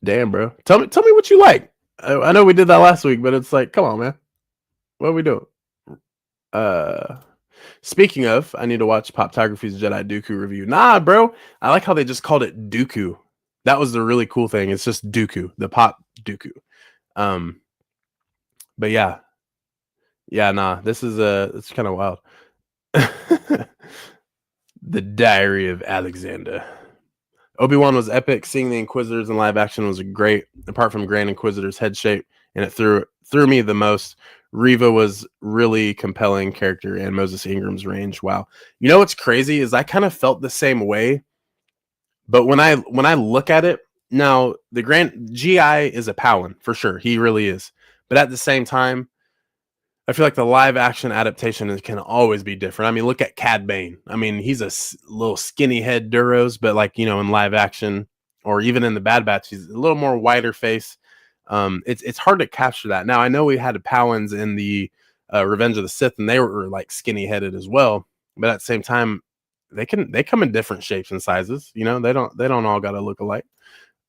Damn, bro. Tell me what you like. I know we did that last week, but it's like, come on, man. What are we doing? Speaking of, I need to watch Poptography's Jedi Dooku review. Nah, bro. I like how they just called it Dooku. That was the really cool thing. It's just Dooku, the Pop Dooku. But yeah. Yeah, nah. This is it's kind of wild. The Diary of Alexander. Obi-Wan was epic. Seeing the Inquisitors in live action was great, apart from Grand Inquisitor's head shape, and it threw me the most. Reva was really compelling character, and Moses Ingram's range. Wow. You know what's crazy is I kind of felt the same way, but when I look at it now, the Grand GI is a Powin for sure. He really is. But at the same time, I feel like the live action adaptation can always be different. I mean, look at Cad Bane. I mean, he's a little skinny head Duros, but like, you know, in live action or even in the Bad Batch, he's a little more wider face. It's hard to capture that. Now, I know we had Powens in the Revenge of the Sith, and they were like skinny headed as well. But at the same time, they come in different shapes and sizes. You know, they don't all got to look alike.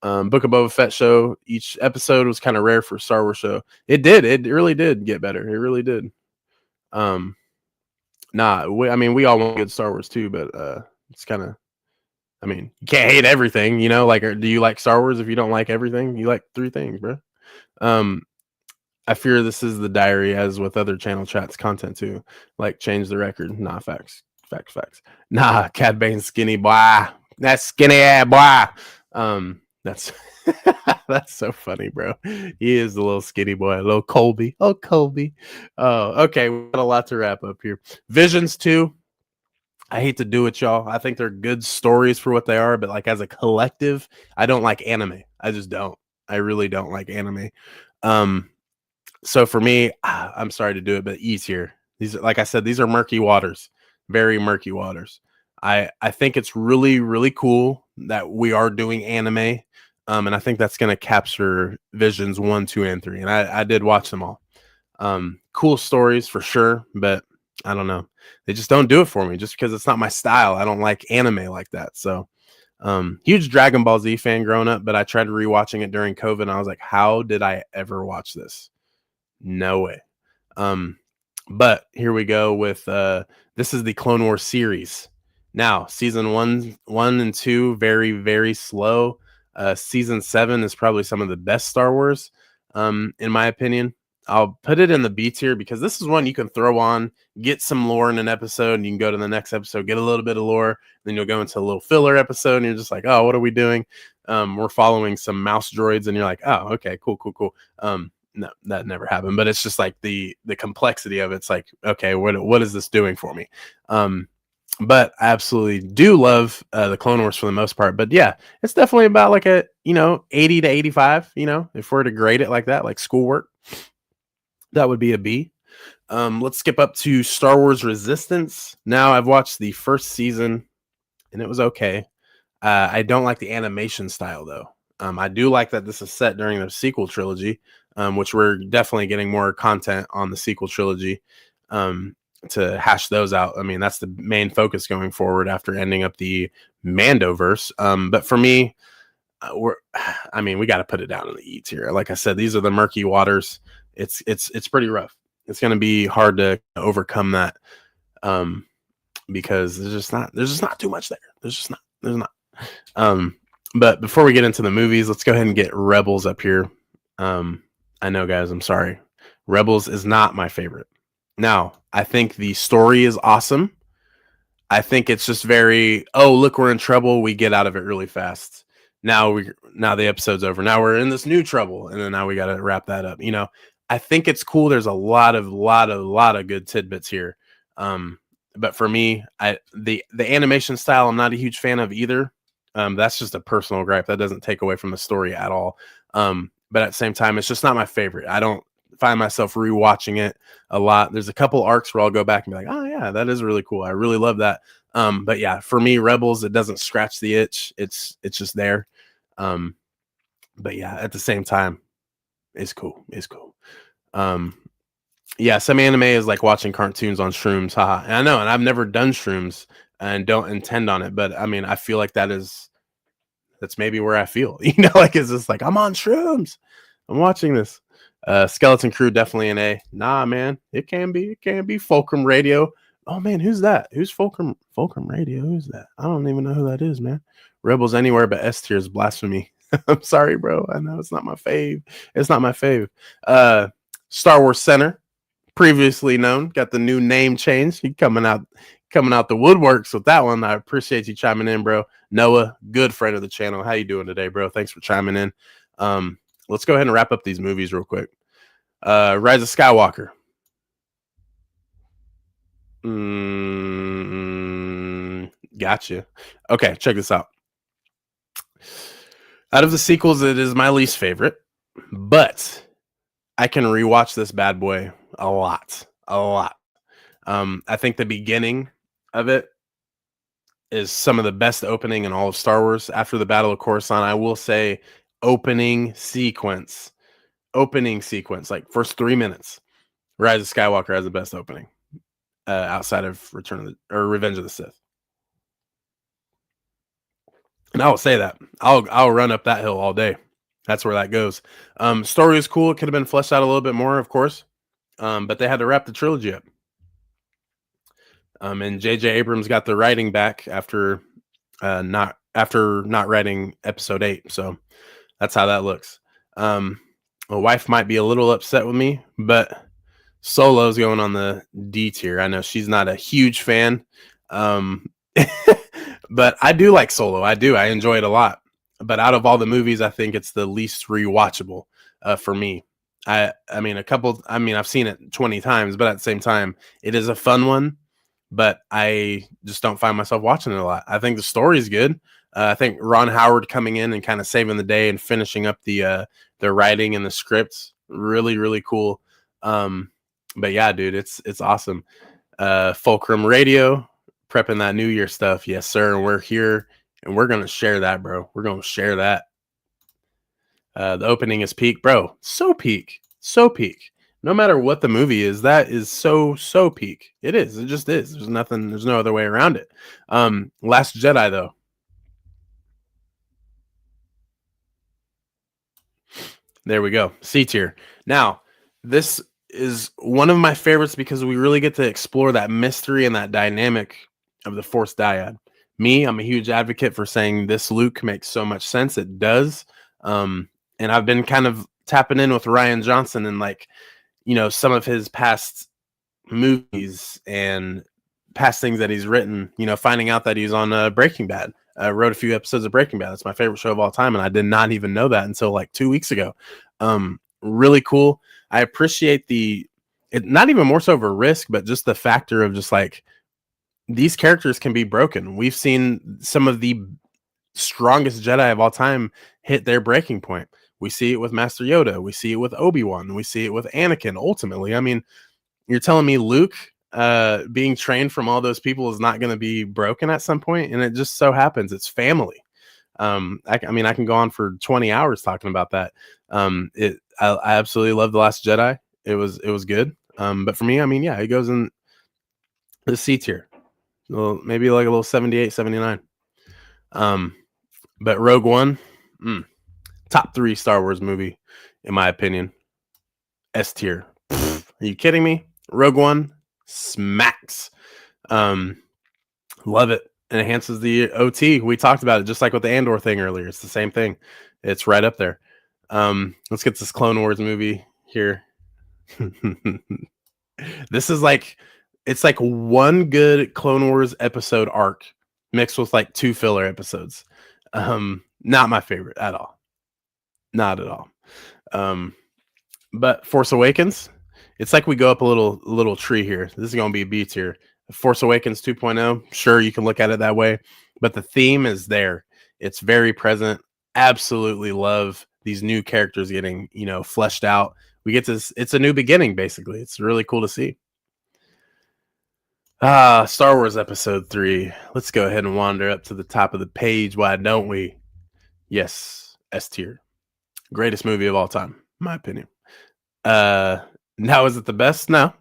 Book of Boba Fett show, each episode was kind of rare for a Star Wars show. It really did get better. It really did. I mean, we all want good Star Wars too, but it's kind of, I mean, you can't hate everything, you know. Like, do you like Star Wars if you don't like everything? You like 3 things, bro. I fear this is the diary, as with other channel chats content too. Like, change the record. Nah, facts. Nah, Cad Bane skinny boy. That's skinny ass boy. That's that's so funny, bro. He is a little skinny boy, a little Colby. Oh, Colby. Oh, okay. We got a lot to wrap up here. Visions 2. I hate to do it, y'all. I think they're good stories for what they are, but like as a collective, I don't like anime. I just don't. I really don't like anime. So for me, I'm sorry to do it, but E's here. These, like I said, these are murky waters, very murky waters. I think it's really, really cool that we are doing anime. And I think that's going to capture Visions 1, 2, and 3. And I did watch them all. Cool stories for sure, but I don't know. They just don't do it for me just because it's not my style. I don't like anime like that. So huge Dragon Ball Z fan growing up, but I tried rewatching it during COVID and I was like, how did I ever watch this? No way. But here we go with this is the Clone Wars series. Now, season 1 and 2, very, very slow. Season 7 is probably some of the best Star Wars, in my opinion. I'll put it in the B tier because this is one you can throw on, get some lore in an episode, and you can go to the next episode, get a little bit of lore, then you'll go into a little filler episode, and you're just like, oh, what are we doing? We're following some mouse droids, and you're like, oh, okay, cool. No, that never happened, but it's just like the complexity of it's like, okay, what is this doing for me? But I absolutely do love the Clone Wars for the most part. But yeah, it's definitely about like a, 80 to 85, if we're to grade it like that, like schoolwork, that would be a B. Let's skip up to Star Wars Resistance. Now, I've watched the first season and it was okay. I don't like the animation style though. I do like that this is set during the sequel trilogy, which we're definitely getting more content on the sequel trilogy. To hash those out. I mean, that's the main focus going forward after ending up the Mandoverse. But for me, we got to put it down in the E tier. Like I said, these are the murky waters. It's pretty rough. It's going to be hard to overcome that, because there's just not too much there. There's not. But before we get into the movies, let's go ahead and get Rebels up here. I know, guys, I'm sorry. Rebels is not my favorite. Now, I think the story is awesome. I think it's just very, oh, look, we're in trouble. We get out of it really fast. Now the episode's over. Now we're in this new trouble. And then now we got to wrap that up. I think it's cool. There's a lot of good tidbits here. But for me, the animation style, I'm not a huge fan of either. That's just a personal gripe. That doesn't take away from the story at all. But at the same time, it's just not my favorite. I don't find myself rewatching it a lot. There's a couple arcs where I'll go back and be like, oh yeah, that is really cool. I really love that. But yeah, for me, Rebels, it doesn't scratch the itch. It's just there. But yeah, at the same time, it's cool. Yeah, some anime is like watching cartoons on shrooms. Haha. And I know, and I've never done shrooms and don't intend on it, but I mean, I feel like that's maybe where I feel, like it's just like, I'm on shrooms. I'm watching this. Skeleton Crew, definitely an A. Nah, man, it can be Fulcrum Radio. Oh man, who's that? Who's Fulcrum Radio? Who's that? I don't even know who that is, man. Rebels anywhere but S tier is blasphemy. I'm sorry, bro. I know it's not my fave. Star Wars Center, previously known, got the new name change. He coming out the woodworks with that one. I appreciate you chiming in, bro. Noah, good friend of the channel. How you doing today, bro? Thanks for chiming in. Let's go ahead and wrap up these movies real quick. Rise of Skywalker. Gotcha. Okay, check this out. Out of the sequels, it is my least favorite, but I can rewatch this bad boy a lot. a lot. I think the beginning of it is some of the best opening in all of Star Wars. After the Battle of Coruscant, I will say opening sequence, like first 3 minutes. Rise of Skywalker has the best opening outside of Revenge of the Sith. And I will say that I'll run up that hill all day. That's where that goes. Story is cool. It could have been fleshed out a little bit more, of course, but they had to wrap the trilogy up. And J.J. Abrams got the writing back after not writing Episode 8. So that's how that looks. My wife might be a little upset with me, but Solo's going on the D tier. I know she's not a huge fan, but I do like Solo. I enjoy it a lot. But out of all the movies, I think it's the least rewatchable for me. I've seen it 20 times, but at the same time, it is a fun one. But I just don't find myself watching it a lot. I think the story's good. I think Ron Howard coming in and kind of saving the day and finishing up the writing and the scripts, really, really cool. But yeah, dude, it's awesome. Fulcrum Radio, prepping that New Year stuff. Yes, sir. And we're here and we're going to share that, bro. We're going to share that. The opening is peak, bro. So peak. No matter what the movie is, that is so peak. It is. It just is. There's no other way around it. Last Jedi, though. There we go. C tier. Now, this is one of my favorites because we really get to explore that mystery and that dynamic of the Force dyad. I'm a huge advocate for saying this Luke makes so much sense. It does. And I've been kind of tapping in with Rian Johnson and some of his past movies and past things that he's written, finding out that he's on Breaking Bad. I wrote a few episodes of Breaking Bad. It's my favorite show of all time. And I did not even know that until like 2 weeks ago. Really cool. I appreciate not even more so of a risk, but just the factor of just like these characters can be broken. We've seen some of the strongest Jedi of all time hit their breaking point. We see it with Master Yoda. We see it with Obi-Wan. We see it with Anakin. Ultimately, I mean, you're telling me Luke being trained from all those people is not going to be broken at some point, and it just so happens it's family. I can go on for 20 hours talking about that. I absolutely love The Last Jedi. It was good. But for me, it goes in the C tier. Well, maybe like a little 78, 79. But Rogue One, top 3 Star Wars movie, in my opinion. S tier. Are you kidding me? Rogue One smacks. Love it. It enhances the OT. We talked about it just like with the Andor thing earlier. It's the same thing. It's right up there. Let's get this Clone Wars movie here. This is it's like one good Clone Wars episode arc mixed with like 2 filler episodes. Not my favorite at all. Not at all. But Force Awakens, it's like we go up a little tree here. This is going to be a B tier. Force Awakens 2.0, sure, you can look at it that way, but the theme is there. It's very present. Absolutely love these new characters getting, fleshed out. We get this, it's a new beginning, basically. It's really cool to see. Star Wars Episode 3. Let's go ahead and wander up to the top of the page. Why don't we? Yes, S tier. Greatest movie of all time, in my opinion. Now, is it the best? No.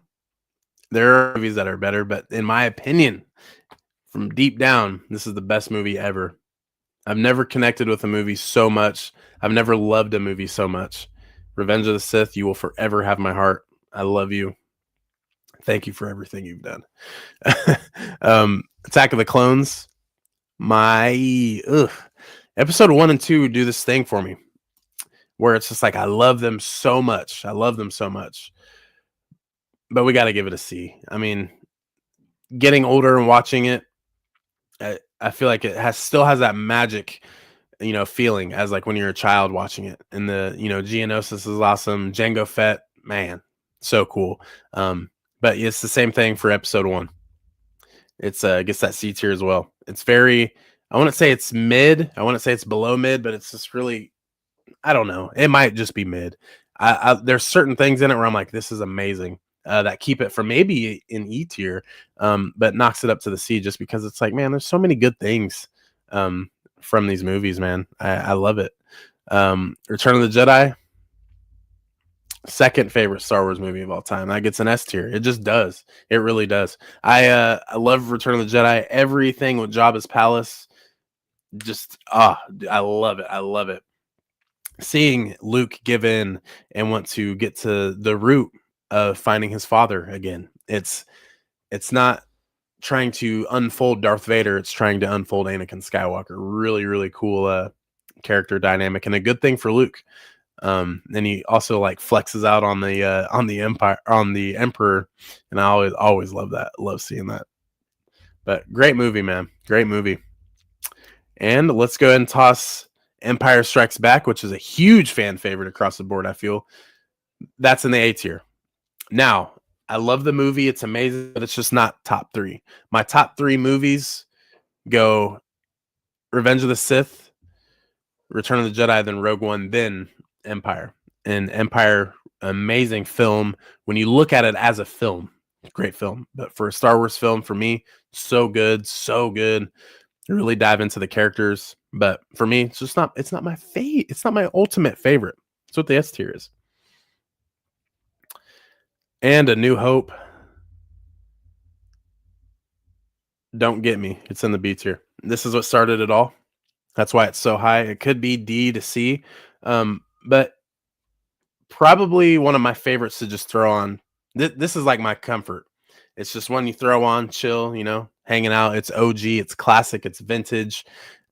There are movies that are better, but in my opinion, from deep down, this is the best movie ever. I've never connected with a movie so much. I've never loved a movie so much. Revenge of the Sith, you will forever have my heart. I love you. Thank you for everything you've done. Attack of the Clones. Episode 1 and 2 do this thing for me where it's just like, I love them so much. But we got to give it a C. I mean, getting older and watching it, I feel like it still has that magic, feeling as like when you're a child watching it. And the, Geonosis is awesome. Jango Fett, man, so cool. But it's the same thing for episode 1. It's gets that C tier as well. It's very, I wouldn't say it's mid. I wouldn't say it's below mid, but it's just really, I don't know. It might just be mid. There's certain things in it where I'm like, this is amazing. that keep it from maybe in E tier, but knocks it up to the C just because it's like, man, there's so many good things from these movies, man. I love it. Return of the Jedi, second favorite Star Wars movie of all time. That gets an S tier. It just does. It really does. I love Return of the Jedi. Everything with Jabba's palace, just I love it. I love it. Seeing Luke give in and want to get to the root of finding his father again. It's not trying to unfold Darth Vader. It's trying to unfold Anakin Skywalker. Really, really cool character dynamic and a good thing for Luke. And he also like flexes out on the Empire, on the Emperor, and I always love that. Love seeing that. But great movie, man. Great movie. And let's go ahead and toss Empire Strikes Back, which is a huge fan favorite across the board, I feel. That's in the A tier. Now, I love the movie. It's amazing, but it's just not top 3. My top 3 movies go Revenge of the Sith, Return of the Jedi, then Rogue One, then Empire. And Empire, amazing film. When you look at it as a film, great film. But for a Star Wars film, for me, so good, so good. Really dive into the characters. But for me, it's not my favorite. It's not my ultimate favorite. That's what the S tier is. And A New Hope. Don't get me. It's in the B tier. This is what started it all. That's why it's so high. It could be D to C. But probably one of my favorites to just throw on. This is like my comfort. It's just one you throw on, chill, hanging out. It's OG, it's classic, it's vintage,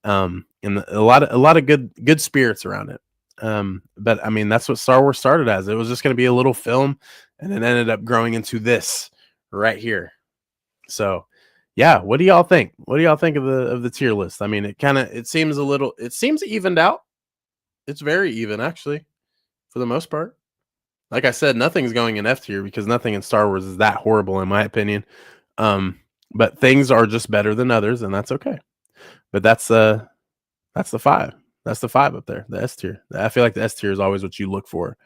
and a lot of good spirits around it. But I mean, that's what Star Wars started as. It was just going to be a little film, and it ended up growing into this right here. So, yeah, what do y'all think? What do y'all think of the tier list? I mean, it seems evened out. It's very even, actually, for the most part. Like I said, nothing's going in F tier because nothing in Star Wars is that horrible, in my opinion. But things are just better than others, and that's okay. But that's the 5. That's the 5 up there, the S tier. I feel like the S tier is always what you look for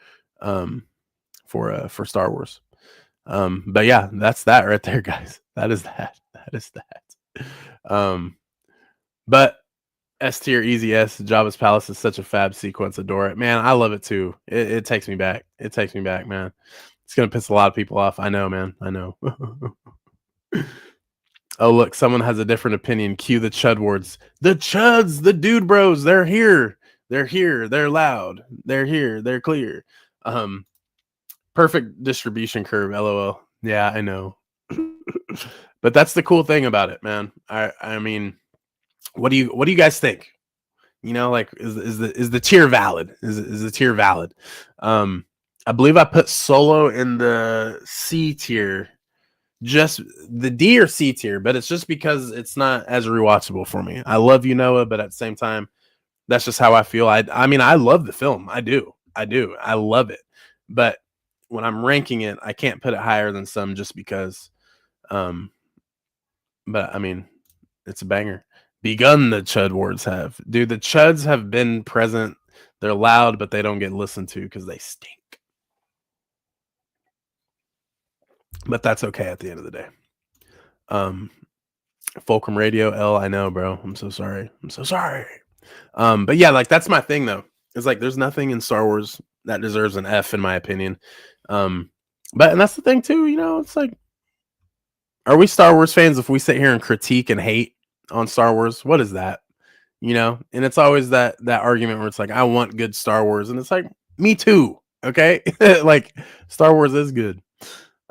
Star Wars. But yeah, that's that right there, guys. That is that. But S tier, easy S. Jabba's palace is such a fab sequence. Adore it, man. I love it too. It takes me back. It takes me back, man. It's gonna piss a lot of people off. I know, man. I know. Oh, look, someone has a different opinion. Cue the Chudwards. The Chuds, the dude bros. They're here. They're here. They're loud. They're here. They're clear. Perfect distribution curve. LOL. Yeah, I know. But that's the cool thing about it, man. I mean. What do you guys think? Like is the tier valid? Is the tier valid? I believe I put Solo in the C tier, just the D or C tier, but it's just because it's not as rewatchable for me. I love Noah, but at the same time, that's just how I feel. I mean, I love the film. I do. I love it. But when I'm ranking it, I can't put it higher than some just because. But I mean, it's a banger. Begun the Chudwards have. Dude, the Chuds have been present. They're loud, but they don't get listened to because they stink. But that's okay at the end of the day. Fulcrum Radio, L, I know, bro. I'm so sorry. But yeah, like that's my thing though. It's like there's nothing in Star Wars that deserves an F in my opinion. And that's the thing too, it's like, are we Star Wars fans if we sit here and critique and hate on Star Wars? What is that? And it's always that argument where it's like, I want good Star Wars, and it's like, me too. Okay. Like Star Wars is good.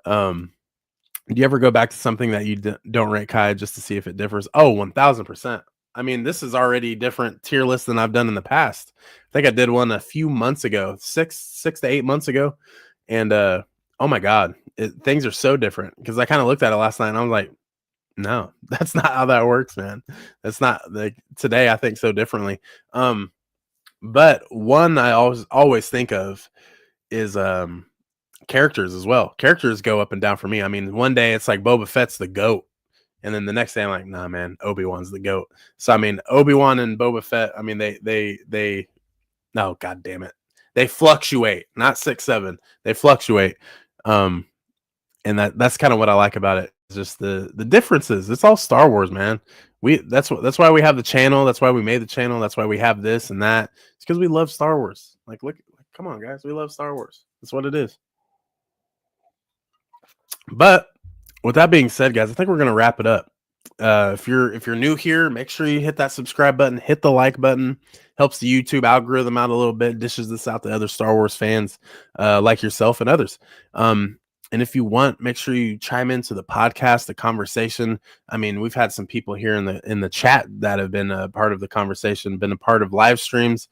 Do you ever go back to something that you don't rate Kai just to see if it differs? Oh, 1000%. I mean, this is already different tier list than I've done in the past. I think I did one a few months ago, 6 to 8 months ago. And, oh my God, things are so different because I kind of looked at it last night and I was like, no, that's not how that works, man. That's not like today. I think so differently. But one I always think of is characters as well. Characters go up and down for me. I mean, one day it's like Boba Fett's the GOAT, and then the next day I'm like, nah, man, Obi-Wan's the GOAT. So I mean, Obi-Wan and Boba Fett. I mean, they no, God damn it, they fluctuate. Not 6, 7. They fluctuate. and that's kind of what I like about it. It's just the differences. It's all Star Wars, man. That's why we have the channel. That's why we made the channel. That's why we have this and that. It's because we love Star Wars. Like, look, come on, guys, we love Star Wars. That's what it is. But with that being said, guys, I think we're gonna wrap it up. If you're new here, make sure you hit that subscribe button, hit the like button. Helps the YouTube algorithm out a little bit, dishes this out to other Star Wars fans like yourself and others. And if you want, make sure you chime into the podcast, the conversation. I mean, we've had some people here in the chat that have been a part of the conversation, been a part of live streams,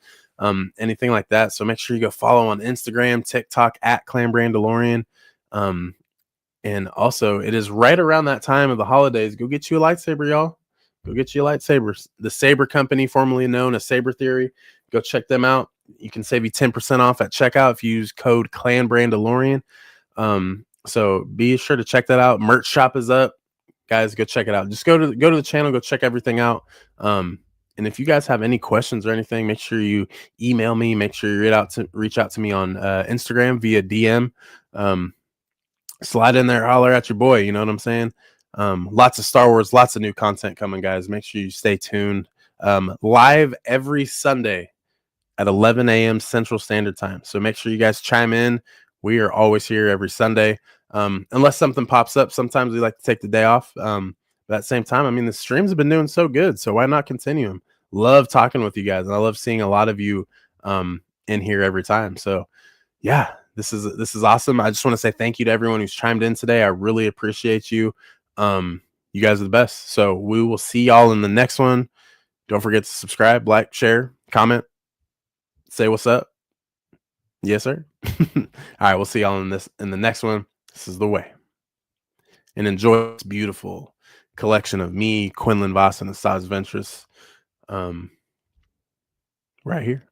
anything like that. So make sure you go follow on Instagram, TikTok at Clan Brandalorian. And also, it is right around that time of the holidays. Go get you a lightsaber, y'all. Go get you a lightsaber. The Saber Company, formerly known as Saber Theory. Go check them out. You can save you 10% off at checkout if you use code Clan Brandalorian. So be sure to check that out. Merch shop is up, guys. Go check it out. Just go to the channel. Go check everything out. And if you guys have any questions or anything, make sure you email me. Make sure you reach out to me on Instagram via DM. Slide in there, holler at your boy. You know what I'm saying? Lots of Star Wars, lots of new content coming, guys. Make sure you stay tuned. Live every Sunday at 11 a.m. Central Standard Time. So make sure you guys chime in. We are always here every Sunday. Unless something pops up, sometimes we like to take the day off. But at the same time, I mean, the streams have been doing so good, so why not continue them? Love talking with you guys, and I love seeing a lot of you in here every time. So yeah, this is awesome. I just want to say thank you to everyone who's chimed in today. I really appreciate you. You guys are the best. So we will see y'all in the next one. Don't forget to subscribe, like, share, comment, say what's up. Yes, sir. All right, we'll see y'all in the next one. This is the way. And enjoy this beautiful collection of me, Quinlan Voss, and Asajj Ventress. Right here.